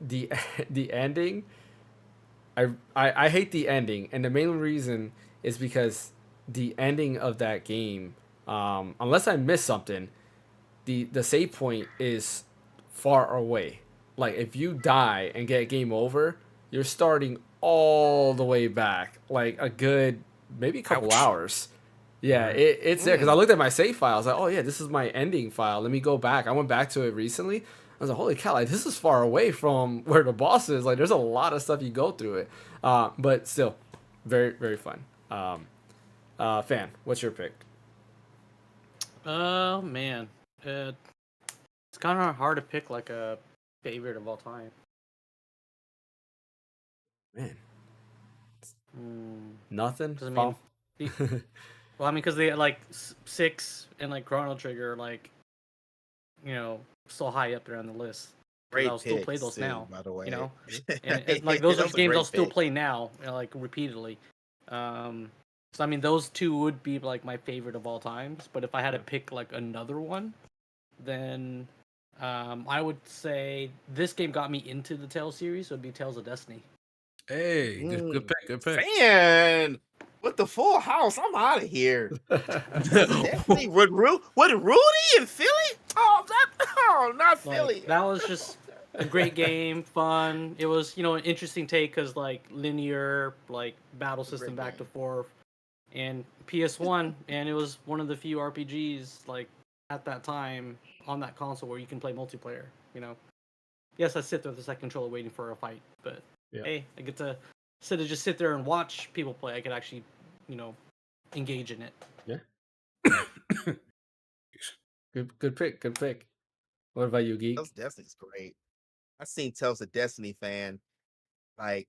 the the ending. I hate the ending, and the main reason is because the ending of that game. Unless I miss something, the save point is far away. Like if you die and get game over, you're starting all the way back, like a good maybe a couple Ouch. hours. Yeah, Mhm. it's there because I looked at my save file. I was like, oh yeah, this is my ending file. Let me go back. I went back to it recently. I was like, holy cow, like this is far away from where the boss is. Like there's a lot of stuff you go through it. But still, very very fun. Fan, what's your pick? Oh man, it's kind of hard to pick like a favorite of all time. Man, Mm, nothing. 'cause I mean, Final- well, I mean, because they like 6 and like Chrono Trigger, like so high up there on the list. 'Cause Great I'll still play picks, those too, now. by the way. You know, and like those are Those are games I'll great still picks. play now, like repeatedly. So I mean, those two would be like my favorite of all times. But if I had to pick like another one, then I would say this game got me into the Tales series. So it'd be Tales of Destiny. Hey, good pick, good pick. Man, with the full house, I'm out of here. Definitely. With Rudy and Philly? Not Philly. Like, that was just a great game, fun. It was, an interesting take because like linear, like battle system Great back game. to forth, and PS1, and it was one of the few RPGs like at that time on that console where you can play multiplayer. Yes, I sit there with the second controller waiting for a fight, but hey, I get to just sit there and watch people play. I could actually, engage in it. Yeah. Good pick. Good pick. What about you, Geek? Tales of Destiny's great. I seen Tales of Destiny fan like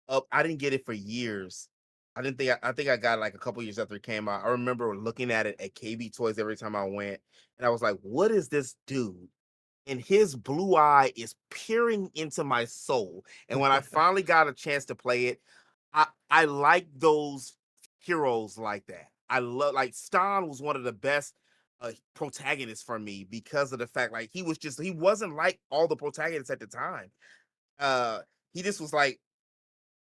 up. I didn't get it for years. I think I got it like a couple years after it came out. I remember looking at it at KB Toys every time I went, and I was like, "What is this dude?" And his blue eye is peering into my soul. And when I finally got a chance to play it, I like those heroes like that. I love like Stan was one of the best protagonists for me because of the fact like he wasn't like all the protagonists at the time. He just was like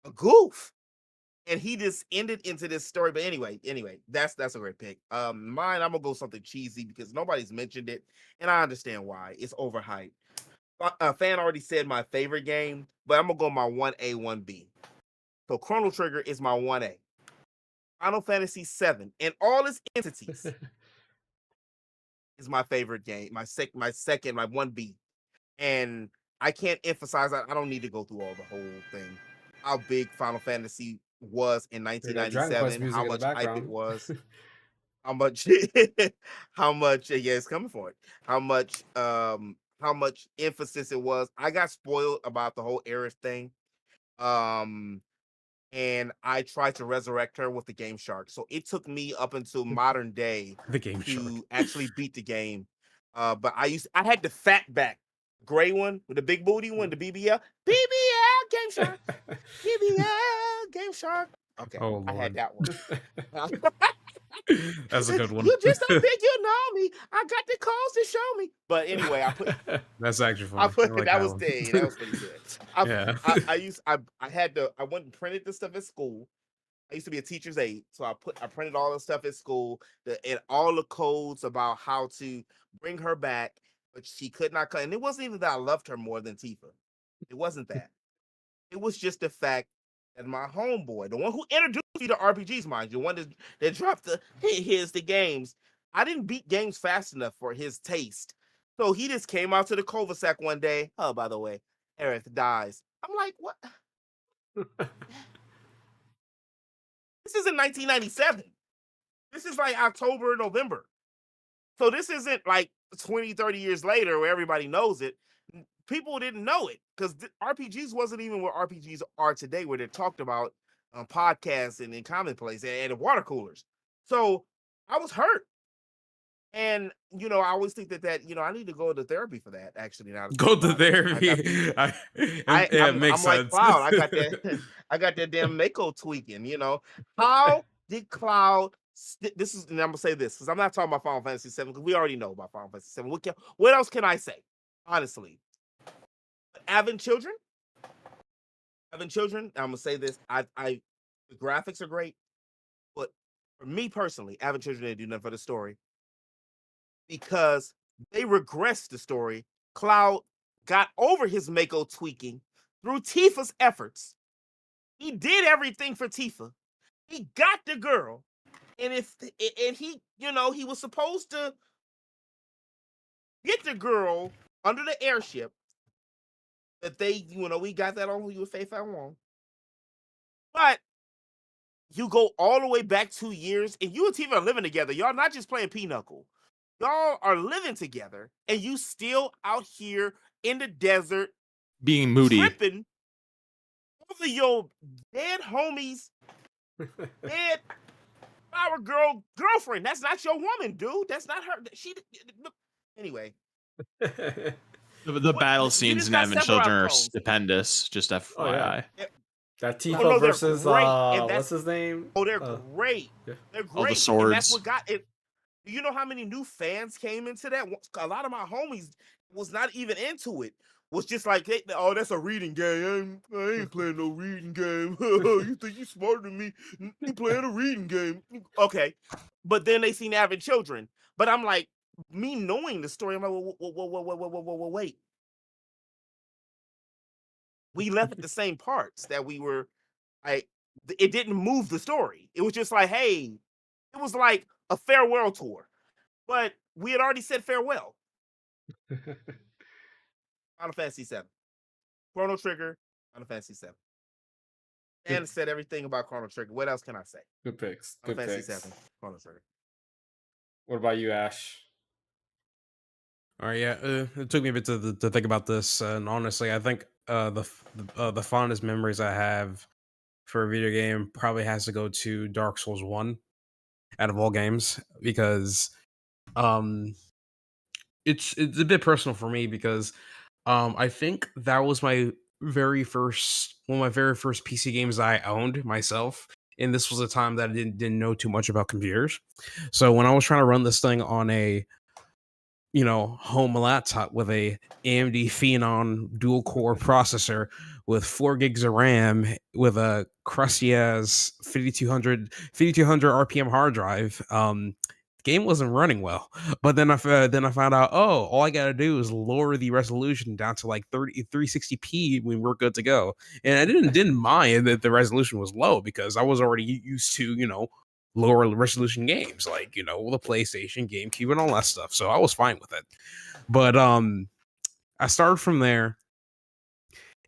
a goof. And he just ended into this story. But anyway, that's a great pick. Mine, I'm gonna go something cheesy because nobody's mentioned it, and I understand why. It's overhyped. Fan already said my favorite game, but I'm gonna go my 1A, 1B. So Chrono Trigger is my 1A. Final Fantasy 7 and all its entities is my favorite game. My second, my 1B. And I can't emphasize I don't need to go through all the whole thing. How big Final Fantasy was in They got Dragon Quest 1997, music how in the much hype it background. was, how much yeah, it's coming for it. How much emphasis it was. I got spoiled about the whole Aerith thing. And I tried to resurrect her with the Game Shark. So it took me up until modern day The Game Shark. to actually beat the game. But I had the fat back gray one with the big booty one, the BBL Game Shark, BBL Game Shark. Okay, Oh, I had Lord. that one. That's a good one. You just don't think you know me. I got the calls to show me. But anyway, I put That's actually funny. I like that was one. day. That was pretty good. Yeah. I went and printed the stuff at school. I used to be a teacher's aide, so I printed all the stuff at school, and all the codes about how to bring her back, but she could not come. And it wasn't even that I loved her more than Tifa. It wasn't that. It was just the fact that my homeboy, the one who introduced me to RPGs, mind you, the one that dropped the games, I didn't beat games fast enough for his taste. So he just came out to the cul-de-sac one day. Oh, by the way, Aerith dies. I'm like, what? This isn't 1997. This is like October, November. So this isn't like 20, 30 years later where everybody knows it. People didn't know it because RPGs wasn't even what RPGs are today, where they're talked about on podcasts and in commonplace and water coolers. So I was hurt. And, I always think that, I need to go to therapy for that, actually. Now Go to therapy. it makes I'm like sense. Cloud. I got that damn Mako tweaking, How did Cloud this is, and I'm gonna say this because I'm not talking about Final Fantasy 7 because we already know about Final Fantasy 7. What else can I say? Honestly. Having children, I'm gonna say this. The graphics are great, but for me personally, having children didn't do nothing for the story. Because they regressed the story. Cloud got over his Mako tweaking through Tifa's efforts. He did everything for Tifa. He got the girl, and he was supposed to get the girl under the airship. That we got that on you with Faith I won. But you go all the way back 2 years, and you and Tifa are living together. Y'all not just playing Pinochle. Y'all are living together, and you still out here in the desert being moody, tripping over your dead homies, dead our girlfriend. That's not your woman, dude. That's not her. Anyway. The battle scenes in Having Children are stupendous. Just FYI. That Oh no, Tifa they're versus great, and what's that's his name? they're great. Yeah. They're Oh, the great, and that's swords. what got it. Do you know how many new fans came into that? A lot of my homies was not even into it. Was just like, hey, oh, that's a reading game. I ain't playing no reading game. You think you smarter than me? You playing a reading game? Okay, but then they seen Avid Children. But I'm like, me knowing the story, I'm like, wait. We left at the same parts that we were. Like, it didn't move the story. It was just like, hey, it was like a farewell tour, but we had already said farewell. Final Fantasy VII, Chrono Trigger, Final Fantasy VII, and said everything about Chrono Trigger. What else can I say? Good picks. Final Good Fantasy picks. VII, Chrono Trigger. What about you, Ash? All right, yeah, it took me a bit to think about this, and honestly, I think the fondest memories I have for a video game probably has to go to Dark Souls 1 out of all games, because um it's a bit personal for me, because I think that was my very first one of my very first PC games I owned myself. And this was a time that I didn't know too much about computers. So when I was trying to run this thing on a home laptop with a AMD Phenom dual core processor with 4 gigs of RAM with a crusty ass 5200 RPM hard drive, the game wasn't running well. But then I found out, oh, all I gotta do is lower the resolution down to like 360p when we're good to go. And I didn't mind that the resolution was low, because I was already used to lower resolution games like the PlayStation, GameCube, and all that stuff. So I was fine with it. But I started from there,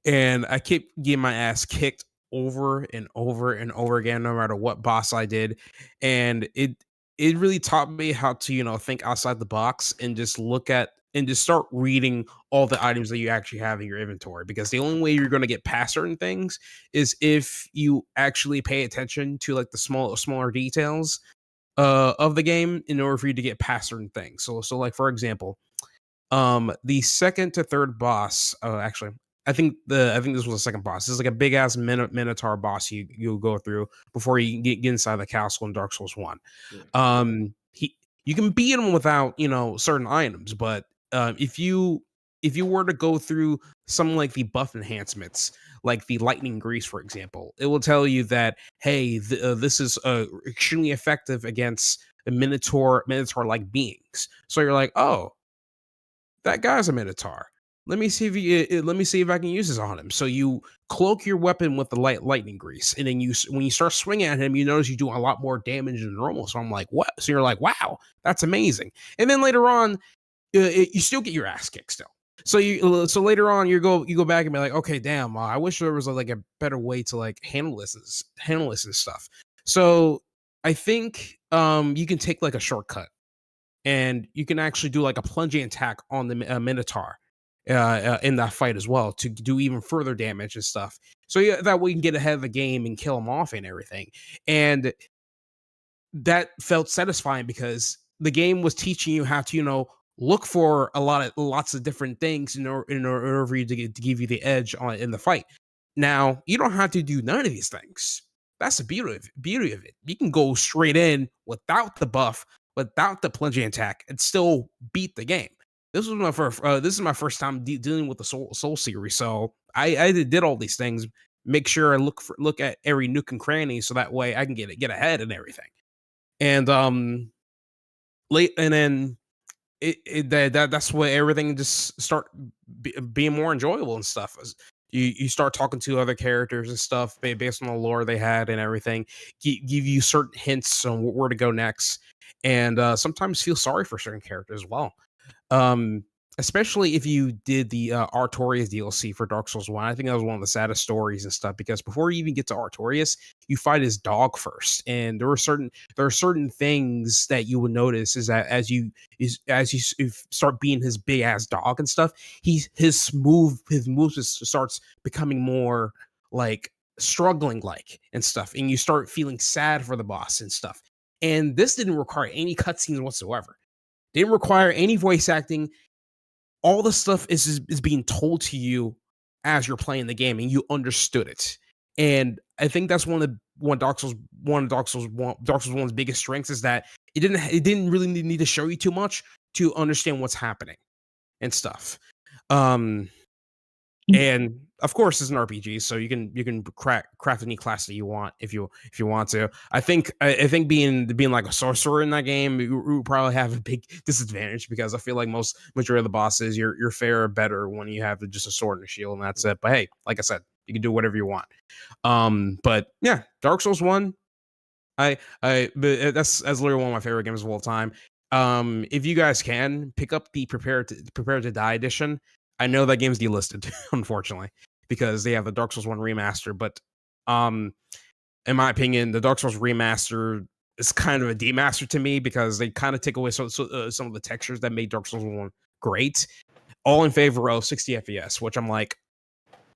and I kept getting my ass kicked over and over and over again, no matter what boss I did. And it really taught me how to think outside the box and just look at and just start reading all the items that you actually have in your inventory, because the only way you're going to get past certain things is if you actually pay attention to like the smaller details of the game in order for you to get past certain things. So like, for example, the second to third boss, actually, I think this was the second boss. This is like a big ass minotaur boss you'll go through before you get inside the castle in Dark Souls 1. Yeah. You can beat him without certain items, but if you were to go through some like the buff enhancements, like the lightning grease, for example, it will tell you that, hey, this is extremely effective against minotaur like beings. So you're like, oh, that guy's a minotaur. Let me see if I can use this on him. So you cloak your weapon with the lightning grease, and then when you start swinging at him, you notice you do a lot more damage than normal. So I'm like, what? So you're like, wow, that's amazing. And then later on, you still get your ass kicked still. So later on, you go back and be like, okay, damn, I wish there was like a better way to like handle this and stuff. So I think you can take like a shortcut, and you can actually do like a plunging attack on the Minotaur in that fight as well to do even further damage and stuff. So yeah, that way you can get ahead of the game and kill him off and everything. And that felt satisfying, because the game was teaching you how to look for lots of different things in order for you to give you the edge in the fight. Now you don't have to do none of these things. That's the beauty of it. You can go straight in without the buff, without the plunging attack, and still beat the game. This was my first. This is my first time dealing with the Soul series, so I did all these things. Make sure I look at every nook and cranny, so that way I can get ahead and everything. And then that's where everything just start being more enjoyable and stuff. You start talking to other characters and stuff based on the lore they had and everything. Give you certain hints on where to go next, and sometimes feel sorry for certain characters as well. Especially if you did the Artorias DLC for Dark Souls 1. I think that was one of the saddest stories and stuff, because before you even get to Artorias, you fight his dog first. And there are certain things that you would notice is that as you start being his big ass dog and stuff, his moves just starts becoming more like struggling like and stuff. And you start feeling sad for the boss and stuff. And this didn't require any cutscenes whatsoever. Didn't require any voice acting. All the stuff is being told to you as you're playing the game, and you understood it. And I think that's one of Dark Souls 1's biggest strengths is that it didn't really need to show you too much to understand what's happening and stuff. And of course, it's an RPG, so you can craft any class that you want if you want to. I think being like a sorcerer in that game, you would probably have a big disadvantage because I feel like majority of the bosses you're fair or better when you have just a sword and a shield and that's it. But hey, like I said, you can do whatever you want. But yeah, Dark Souls 1, but that's literally one of my favorite games of all time. If you guys can pick up the Prepare to Die edition, I know that game's delisted, unfortunately, because they have the Dark Souls 1 remaster. But in my opinion, the Dark Souls remaster is kind of a demaster to me because they kind of take away some of the textures that made Dark Souls 1 great, all in favor of 60 FPS, which I'm like,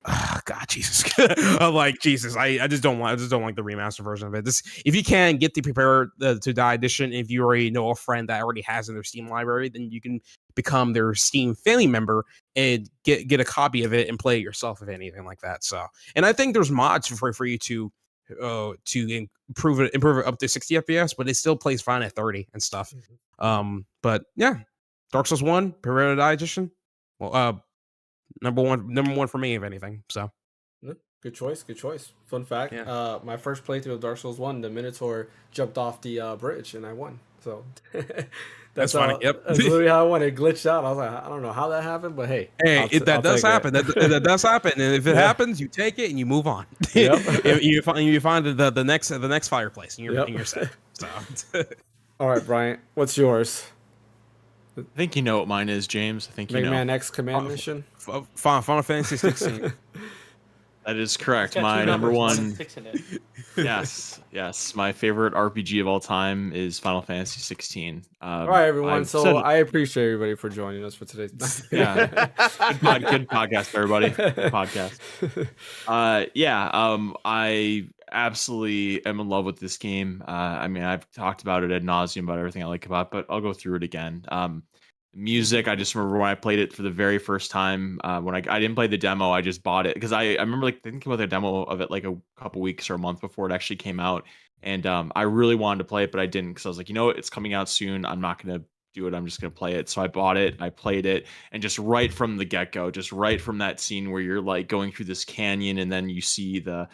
oh, God, Jesus. I'm like, Jesus, I just don't like the remaster version of it. If you can get the Prepare to Die edition, if you already know a friend that already has in their Steam library, then you can become their Steam family member and get a copy of it and play it yourself, if anything like that. So, and I think there's mods for you to improve it up to 60 FPS, but it still plays fine at 30 and stuff. But yeah, Dark Souls 1 Prepare to Die edition. Well, number one for me, if anything. So good choice. Fun fact: my first playthrough of Dark Souls 1, the Minotaur jumped off the bridge and I won. So that's funny. Yep, that's literally how I won. It glitched out. I was like, I don't know how that happened, but hey, that does happen. That does happen. And if it happens, you take it and you move on. Yep. you find the next fireplace, and you're set. So. All right, Bryant, what's yours? I think you know what mine is, James. I think you know. Mega Man X Command Mission. Final Fantasy 16. That is correct. My number one. Yes. My favorite RPG of all time is Final Fantasy 16. All right, everyone. I appreciate everybody for joining us for today's. Good podcast, everybody. Good podcast. I absolutely am in love with this game. I mean, I've talked about it ad nauseum about everything I like about it, but I'll go through it again. Music, I just remember when I played it for the very first time. When I didn't play the demo, I just bought it because I remember like thinking about the demo of it like a couple weeks or a month before it actually came out, and I really wanted to play it, but I didn't because I was like, you know what, it's coming out soon. I'm not gonna do it. I'm just gonna play it. So I bought it, I played it, and just right from the get-go, just right from that scene where you're like going through this canyon and then you see the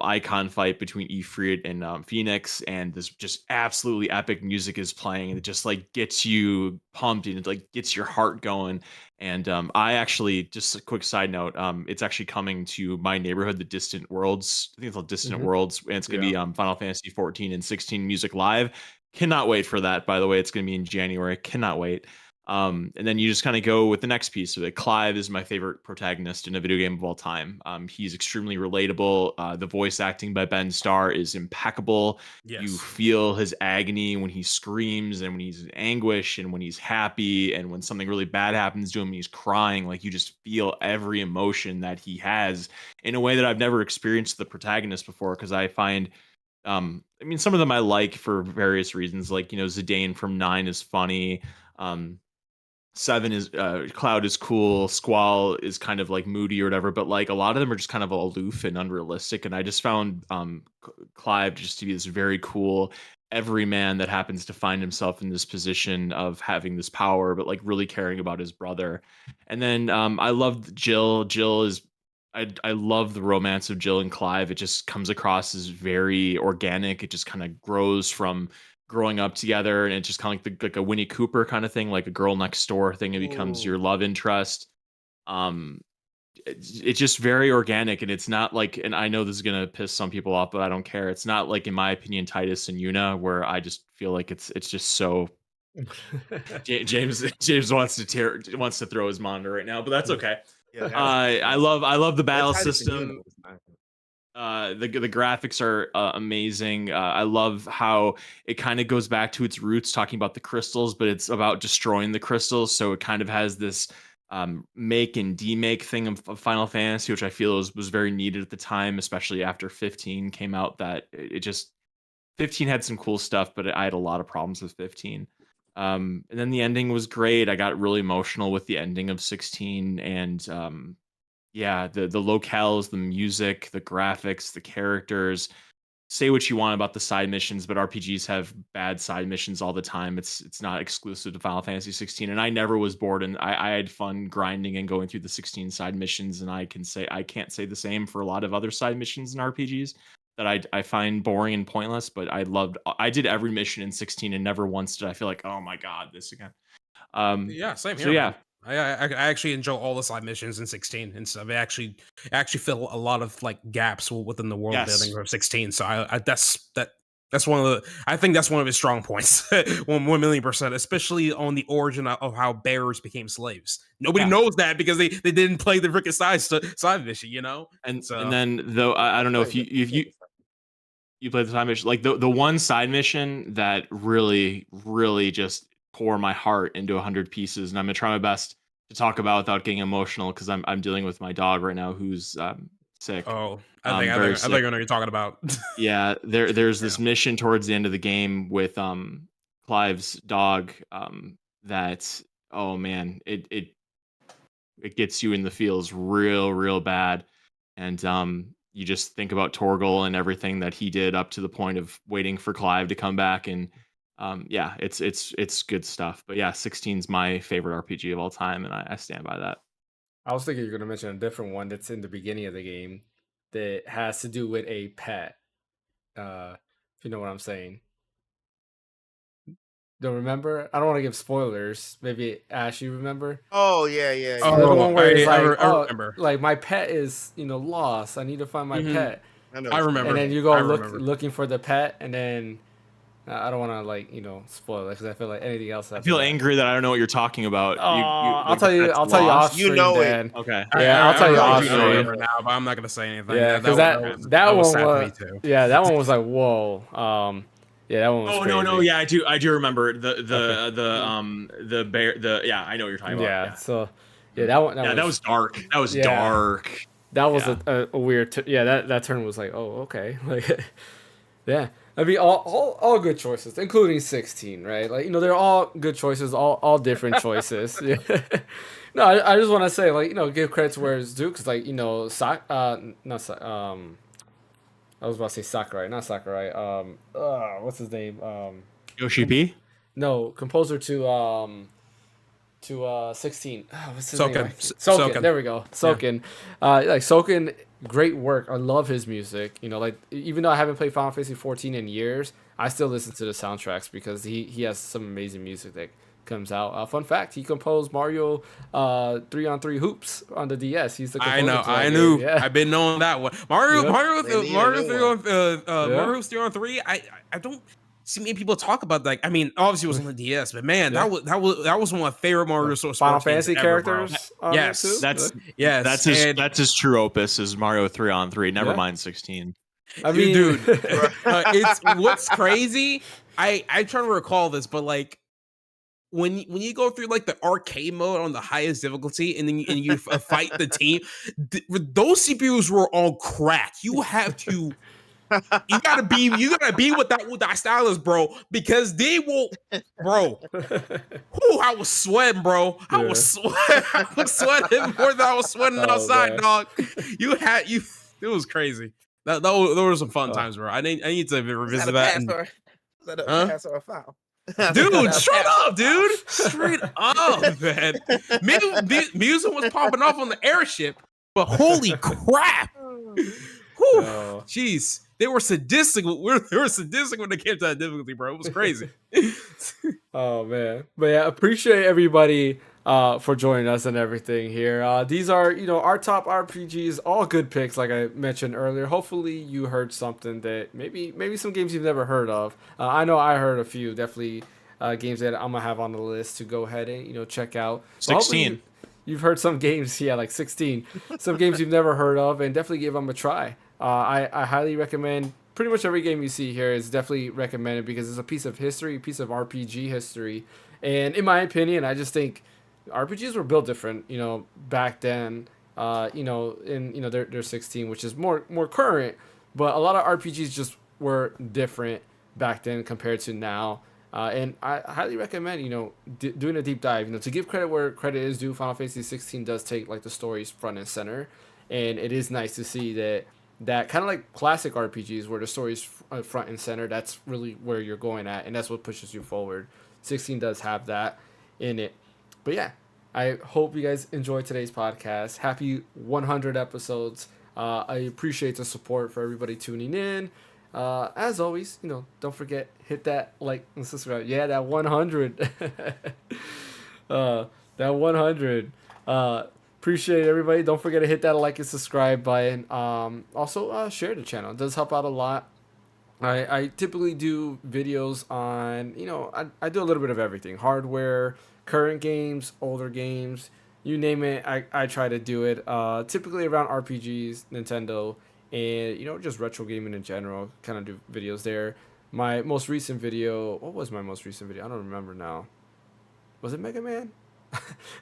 icon fight between Ifrit and Phoenix, and this just absolutely epic music is playing, and it just like gets you pumped and it like gets your heart going. And I actually, just a quick side note, it's actually coming to my neighborhood, the Distant Worlds. I think it's called Distant Worlds, and it's gonna be Final Fantasy 14 and 16 music live. Cannot wait for that. By the way, it's gonna be in January. Cannot wait. And then you just kind of go with the next piece of it. Clive is my favorite protagonist in a video game of all time. He's extremely relatable. The voice acting by Ben Starr is impeccable. Yes. You feel his agony when he screams and when he's in anguish and when he's happy and when something really bad happens to him and he's crying. Like, you just feel every emotion that he has in a way that I've never experienced the protagonist before, because I find I mean, some of them I like for various reasons. Like, you know, Zidane from 9 is funny. 7 is Cloud is cool, Squall is kind of like moody or whatever, but like a lot of them are just kind of aloof and unrealistic. And I just found Clive just to be this very cool everyman that happens to find himself in this position of having this power, but like really caring about his brother. And then I love Jill. I love the romance of Jill and Clive. It just comes across as very organic. It just kind of grows from growing up together, and it's just kind of like a Winnie Cooper kind of thing, like a girl next door thing. It becomes your love interest. It's just very organic, and it's not like, and I know this is gonna piss some people off, but I don't care. It's not like, in my opinion, Titus and Yuna, where I just feel like it's just so. James wants to throw his monitor right now, but that's okay. I love the battle system. The graphics are amazing. I love how it kind of goes back to its roots, talking about the crystals, but it's about destroying the crystals. So it kind of has this make and demake thing of Final Fantasy, which I feel was very needed at the time, especially after 15 came out. That it just 15 had some cool stuff, but I had a lot of problems with 15. And then the ending was great. I got really emotional with the ending of 16, and yeah, the locales, the music, the graphics, the characters. Say what you want about the side missions, but RPGs have bad side missions all the time. It's not exclusive to Final Fantasy 16, and I never was bored, and I had fun grinding and going through the 16 side missions. And I can't say the same for a lot of other side missions in RPGs that I find boring and pointless. But I did every mission in 16, and never once did I feel like, oh my god, this again. Yeah, same So here, yeah, man. I actually enjoy all the side missions in 16 and stuff. It actually fill a lot of like gaps within the world yes, building of 16. So that's one of the I think that's one of his strong points. 1,000,000%, especially on the origin of how bearers became slaves. Nobody yeah. knows that because they didn't play the freaking side mission, you know. And So then though I don't know if you played the side mission, like the one side mission that really just tore my heart into 100 pieces, and I'm gonna try my best to talk about without getting emotional because I'm dealing with my dog right now who's sick, oh, very I think I sick. know what you're talking about. Yeah, there's Yeah. this mission towards the end of the game with Clive's dog that, oh man, it gets you in the feels real bad. And you just think about Torgal and everything that he did up to the point of waiting for Clive to come back. And yeah, it's good stuff. But yeah, 16's my favorite RPG of all time, and I stand by that. I was thinking you're gonna mention a different one that's in the beginning of the game that has to do with a pet. If you know what I'm saying. Don't remember? I don't want to give spoilers. Maybe Ash, you remember? Oh yeah. So the one where it's like, I remember. like my pet is, lost. I need to find my Mhm. pet. I know. I remember. And then you go I remember. looking for the pet, and then I don't want to spoil it because I feel like anything else. I feel angry that I don't know what you're talking about. I'll tell you. I'll tell you off stream. You know it. Dan. Okay. Yeah, I'll tell you off I stream. remember now, but I'm not gonna say anything. Yeah, because that one was sad to me was too. yeah, that one was like whoa. Yeah, that one was. Oh no, crazy. yeah, I do remember the bear, yeah, I know what you're talking Yeah, about. so yeah, that one. That was dark. That was Yeah. dark. That was Yeah. a weird. That turn was like, oh, okay, like, yeah. I mean, all good choices, including 16, right? Like, they're all good choices, all different choices. Yeah. No, I just want to say, like, give credit to where it's due, because, like, I was about to say Sakurai, not Sakurai. What's his name? Yoshi P. No, composer to 16. What's his Soken. name? Soken. There we go. Soken. Like Soken, great work. I love his music. Like even though I haven't played Final Fantasy 14 in years, I still listen to the soundtracks because he has some amazing music that comes out. Fun fact: he composed Mario 3-on-3 Hoops on the DS. He's the composer. I knew. Yeah. I've been knowing that one. Mario Mario 3-on-3. I don't see many people talk about that. I mean, obviously it was on the DS, but man, that was one of my favorite Mario Sports Final games Fantasy ever, characters. bro. Yes, That's his true opus is Mario 3-on-3. Never mind 16. I mean, dude, it's what's crazy. I try to recall this, but like when you go through like the arcade mode on the highest difficulty, and then you fight the team, those CPUs were on crack. You have to. You gotta be with that stylus, bro, because they will, bro. Whew, I was sweating, bro. I was sweating more than I was sweating outside, man. dog. It was crazy. Those were some fun times, bro. I need to revisit that. Is that a pass or a foul? Dude, straight up, dude. Straight up, man. Music was popping off on the airship, but holy crap. Whew, jeez. They were sadistic. They were sadistic when they came to that difficulty, bro. It was crazy. Oh man, but yeah, appreciate everybody for joining us and everything here. These are our top RPGs, all good picks, like I mentioned earlier. Hopefully you heard something that maybe some games you've never heard of. I know I heard a few, definitely games that I'm gonna have on the list to go ahead and check out. 16. You've heard some games, like 16, some games you've never heard of, and definitely give them a try. I highly recommend. Pretty much every game you see here is definitely recommended because it's a piece of history, a piece of RPG history. And in my opinion, I just think RPGs were built different, back then, they're 16, which is more current, but a lot of RPGs just were different back then compared to now. And I highly recommend, doing a deep dive. To give credit where credit is due, Final Fantasy 16 does take like the stories front and center, and it is nice to see that kind of like classic RPGs where the story's front and center. That's really where you're going at, and that's what pushes you forward. 16 does have that in it, but yeah, I hope you guys enjoyed today's podcast. Happy 100 episodes. I appreciate the support for everybody tuning in. As always, don't forget, hit that like and subscribe. Yeah, that 100. That 100. Appreciate everybody. Don't forget to hit that like and subscribe button. Also, share the channel. It does help out a lot. I typically do videos on, I do a little bit of everything. Hardware, current games, older games, you name it, I try to do it. Typically around RPGs, Nintendo, and, just retro gaming in general. Kind of do videos there. My most recent video, what was my most recent video? I don't remember now. Was it Mega Man? I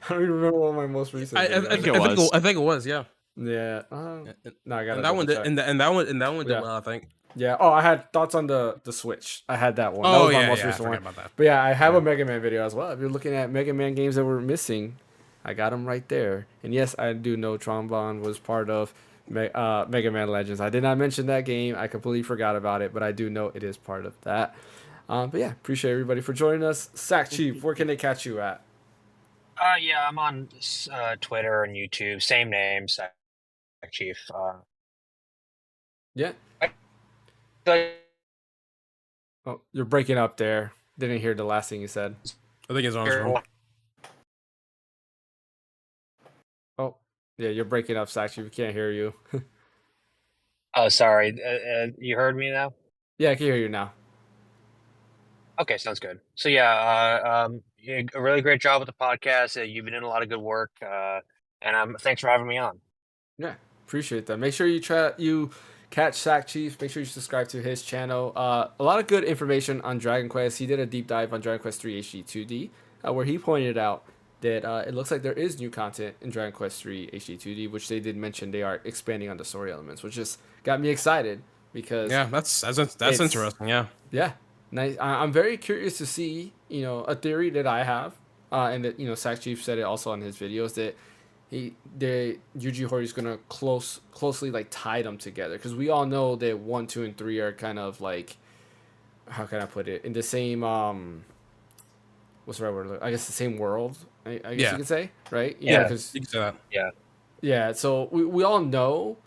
don't even remember what my most recent video was. I think it was, yeah. Yeah. No, I got and that one did, and that one did well, I think. Yeah. Oh, I had thoughts on the Switch. I had that one. Oh, that was yeah, my most I recent one. about that. But yeah, I have a Mega Man video as well. If you're looking at Mega Man games that were missing, I got them right there. And yes, I do know Trombone was part of Mega Man Legends. I did not mention that game. I completely forgot about it, but I do know it is part of that. But yeah, appreciate everybody for joining us. Sackchief, where can they catch you at? Yeah, I'm on Twitter and YouTube. Same name, Sackchief. Yeah. Oh, you're breaking up there. Didn't hear the last thing you said. I think it's on his phone. Oh, yeah, you're breaking up, Sackchief. We can't hear you. Oh, sorry. You heard me now? Yeah, I can hear you now. Okay, sounds good. So yeah, a really great job with the podcast. You've been doing a lot of good work, and thanks for having me on. Yeah, appreciate that. Make sure you catch Sackchief. Make sure you subscribe to his channel. A lot of good information on Dragon Quest. He did a deep dive on Dragon Quest 3 HD 2D, where he pointed out that it looks like there is new content in Dragon Quest 3 HD 2D, which they did mention they are expanding on the story elements, which just got me excited because that's interesting. Yeah. Nice. I'm very curious to see, a theory that I have, and that, Sackchief said it also on his videos, that Yuji Horii is gonna closely like tie them together, because we all know that 1, 2, and 3 are kind of like, how can I put it, in the same what's the right word? I guess the same world. I guess you could say, right? Yeah, because you can say that. Yeah. So we all know.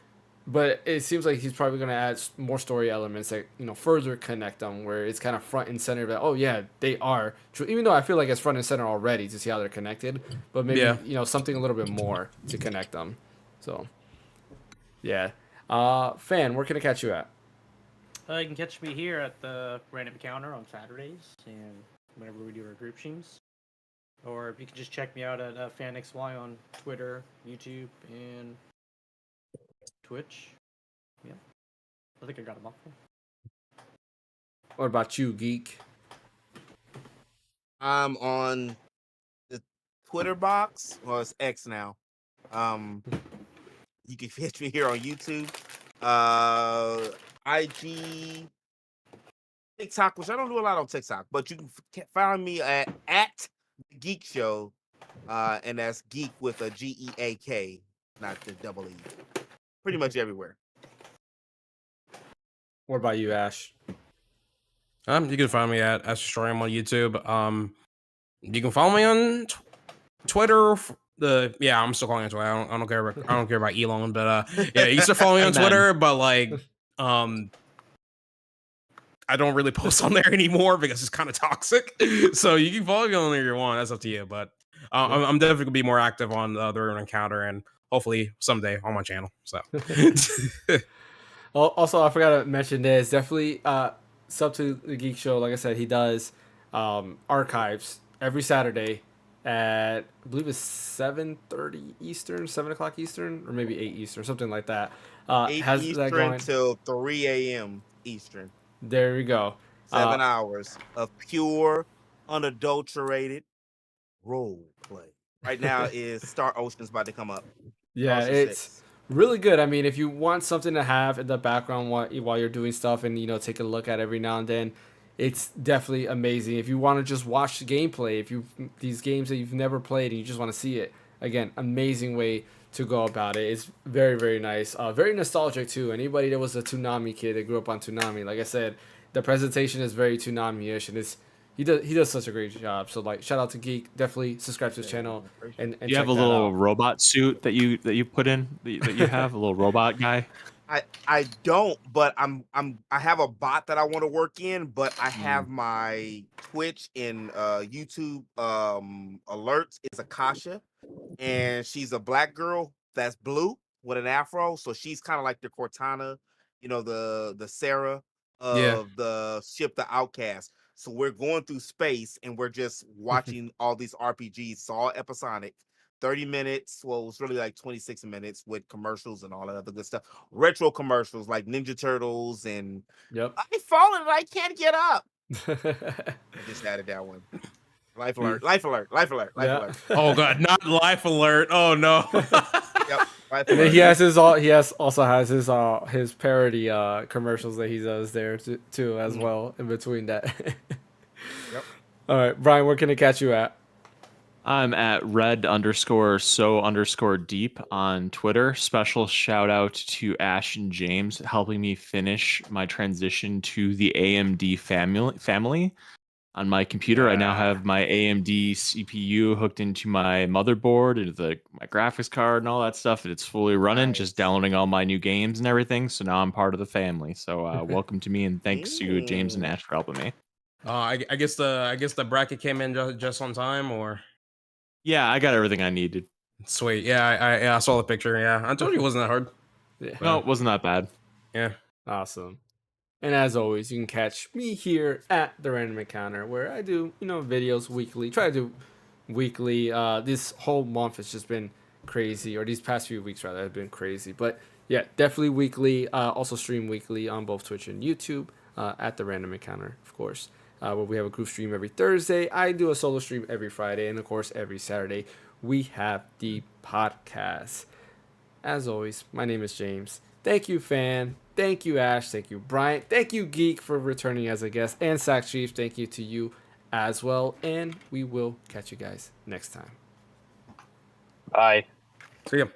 But it seems like he's probably going to add more story elements that, further connect them, where it's kind of front and center. But, oh, yeah, they are true. Even though I feel like it's front and center already to see how they're connected. But maybe, something a little bit more to connect them. So, yeah. Fan, where can I catch you at? You can catch me here at the Random Encounter on Saturdays and whenever we do our group streams. Or you can just check me out at Phaneckswhy on Twitter, YouTube, and Twitch. Yeah. I think I got them all. What about you, Geek? I'm on the Twitter box. Well, it's X now. You can catch me here on YouTube, IG, TikTok, which I don't do a lot on TikTok, but you can find me at The Geek Show, and that's geek with a GEAK, not the double E. Pretty much everywhere. What about you, Ash? You can find me at Astrorium on YouTube. You can follow me on Twitter. I'm still calling it Twitter. I don't care about Elon, but yeah, you can follow me on Twitter. But like, I don't really post on there anymore because it's kind of toxic. So you can follow me on there if you want. That's up to you. But I'm definitely gonna be more active on the Random Encounter and hopefully someday on my channel. So. Also, I forgot to mention this. Definitely sub to the Geek Show. Like I said, he does archives every Saturday at, I believe it's 7:30 Eastern, 7 o'clock Eastern, or maybe 8 Eastern, something like that. 8 Eastern till 3 a.m. Eastern. There we go. 7 hours of pure, unadulterated role play. Right now is Star Ocean's about to come up. Yeah, Ocean it's 6. Really good. I mean, if you want something to have in the background while you're doing stuff and, take a look at every now and then, it's definitely amazing. If you want to just watch the gameplay, these games that you've never played and you just want to see it, again, amazing way to go about it. It's very, very nice. Very nostalgic too. Anybody that was a Toonami kid that grew up on Toonami, like I said, the presentation is very Toonami-ish, and he does such a great job. So like, shout out to Geek. Definitay subscribe to his channel and You have check a that little out. robot suit that you put in that you have a little robot guy. I don't, but I have a bot that I want to work in, but I have my Twitch and YouTube alerts is Akasha, and she's a black girl that's blue with an afro, so she's kind of like the Cortana, the Sarah Yeah. of the ship the Outcast. So we're going through space and we're just watching all these RPGs. It's all episodic. 30 minutes. Well, it was really like 26 minutes with commercials and all that other good stuff. Retro commercials like Ninja Turtles and Yep. I've fallen and I can't get up. I just added that one. Life alert, life alert, life alert, life Yeah. alert. Oh god, not life alert. Oh no. Yep. Life And then alert. he also has his parody commercials that he does there too as well in between that. Yep. All right, Brian, where can I catch you at? I'm at red_so_deep on Twitter. Special shout out to Ash and James helping me finish my transition to the AMD family. On my computer, I now have my AMD CPU hooked into my motherboard, into my graphics card and all that stuff. And it's fully running, just downloading all my new games and everything. So now I'm part of the family. So welcome to me, and thanks to James and Ash for helping me. I guess the bracket came in just on time, or Yeah, I got everything I needed. sweet. Yeah, I saw the picture. Yeah, I told you it wasn't that hard. Yeah. No, it wasn't that bad. Yeah. Awesome. And as always, you can catch me here at the Random Encounter, where I do, videos weekly. Try to do weekly. This whole month has just been crazy, or these past few weeks rather have been crazy. But yeah, definitely weekly. Also stream weekly on both Twitch and YouTube at the Random Encounter, of course. Where we have a group stream every Thursday. I do a solo stream every Friday, and of course every Saturday we have the podcast. As always, my name is James. Thank you, Fan. Thank you, Ash. Thank you, Brian. Thank you, Geek, for returning as a guest. And Sackchief, thank you to you as well. And we will catch you guys next time. Bye. See ya.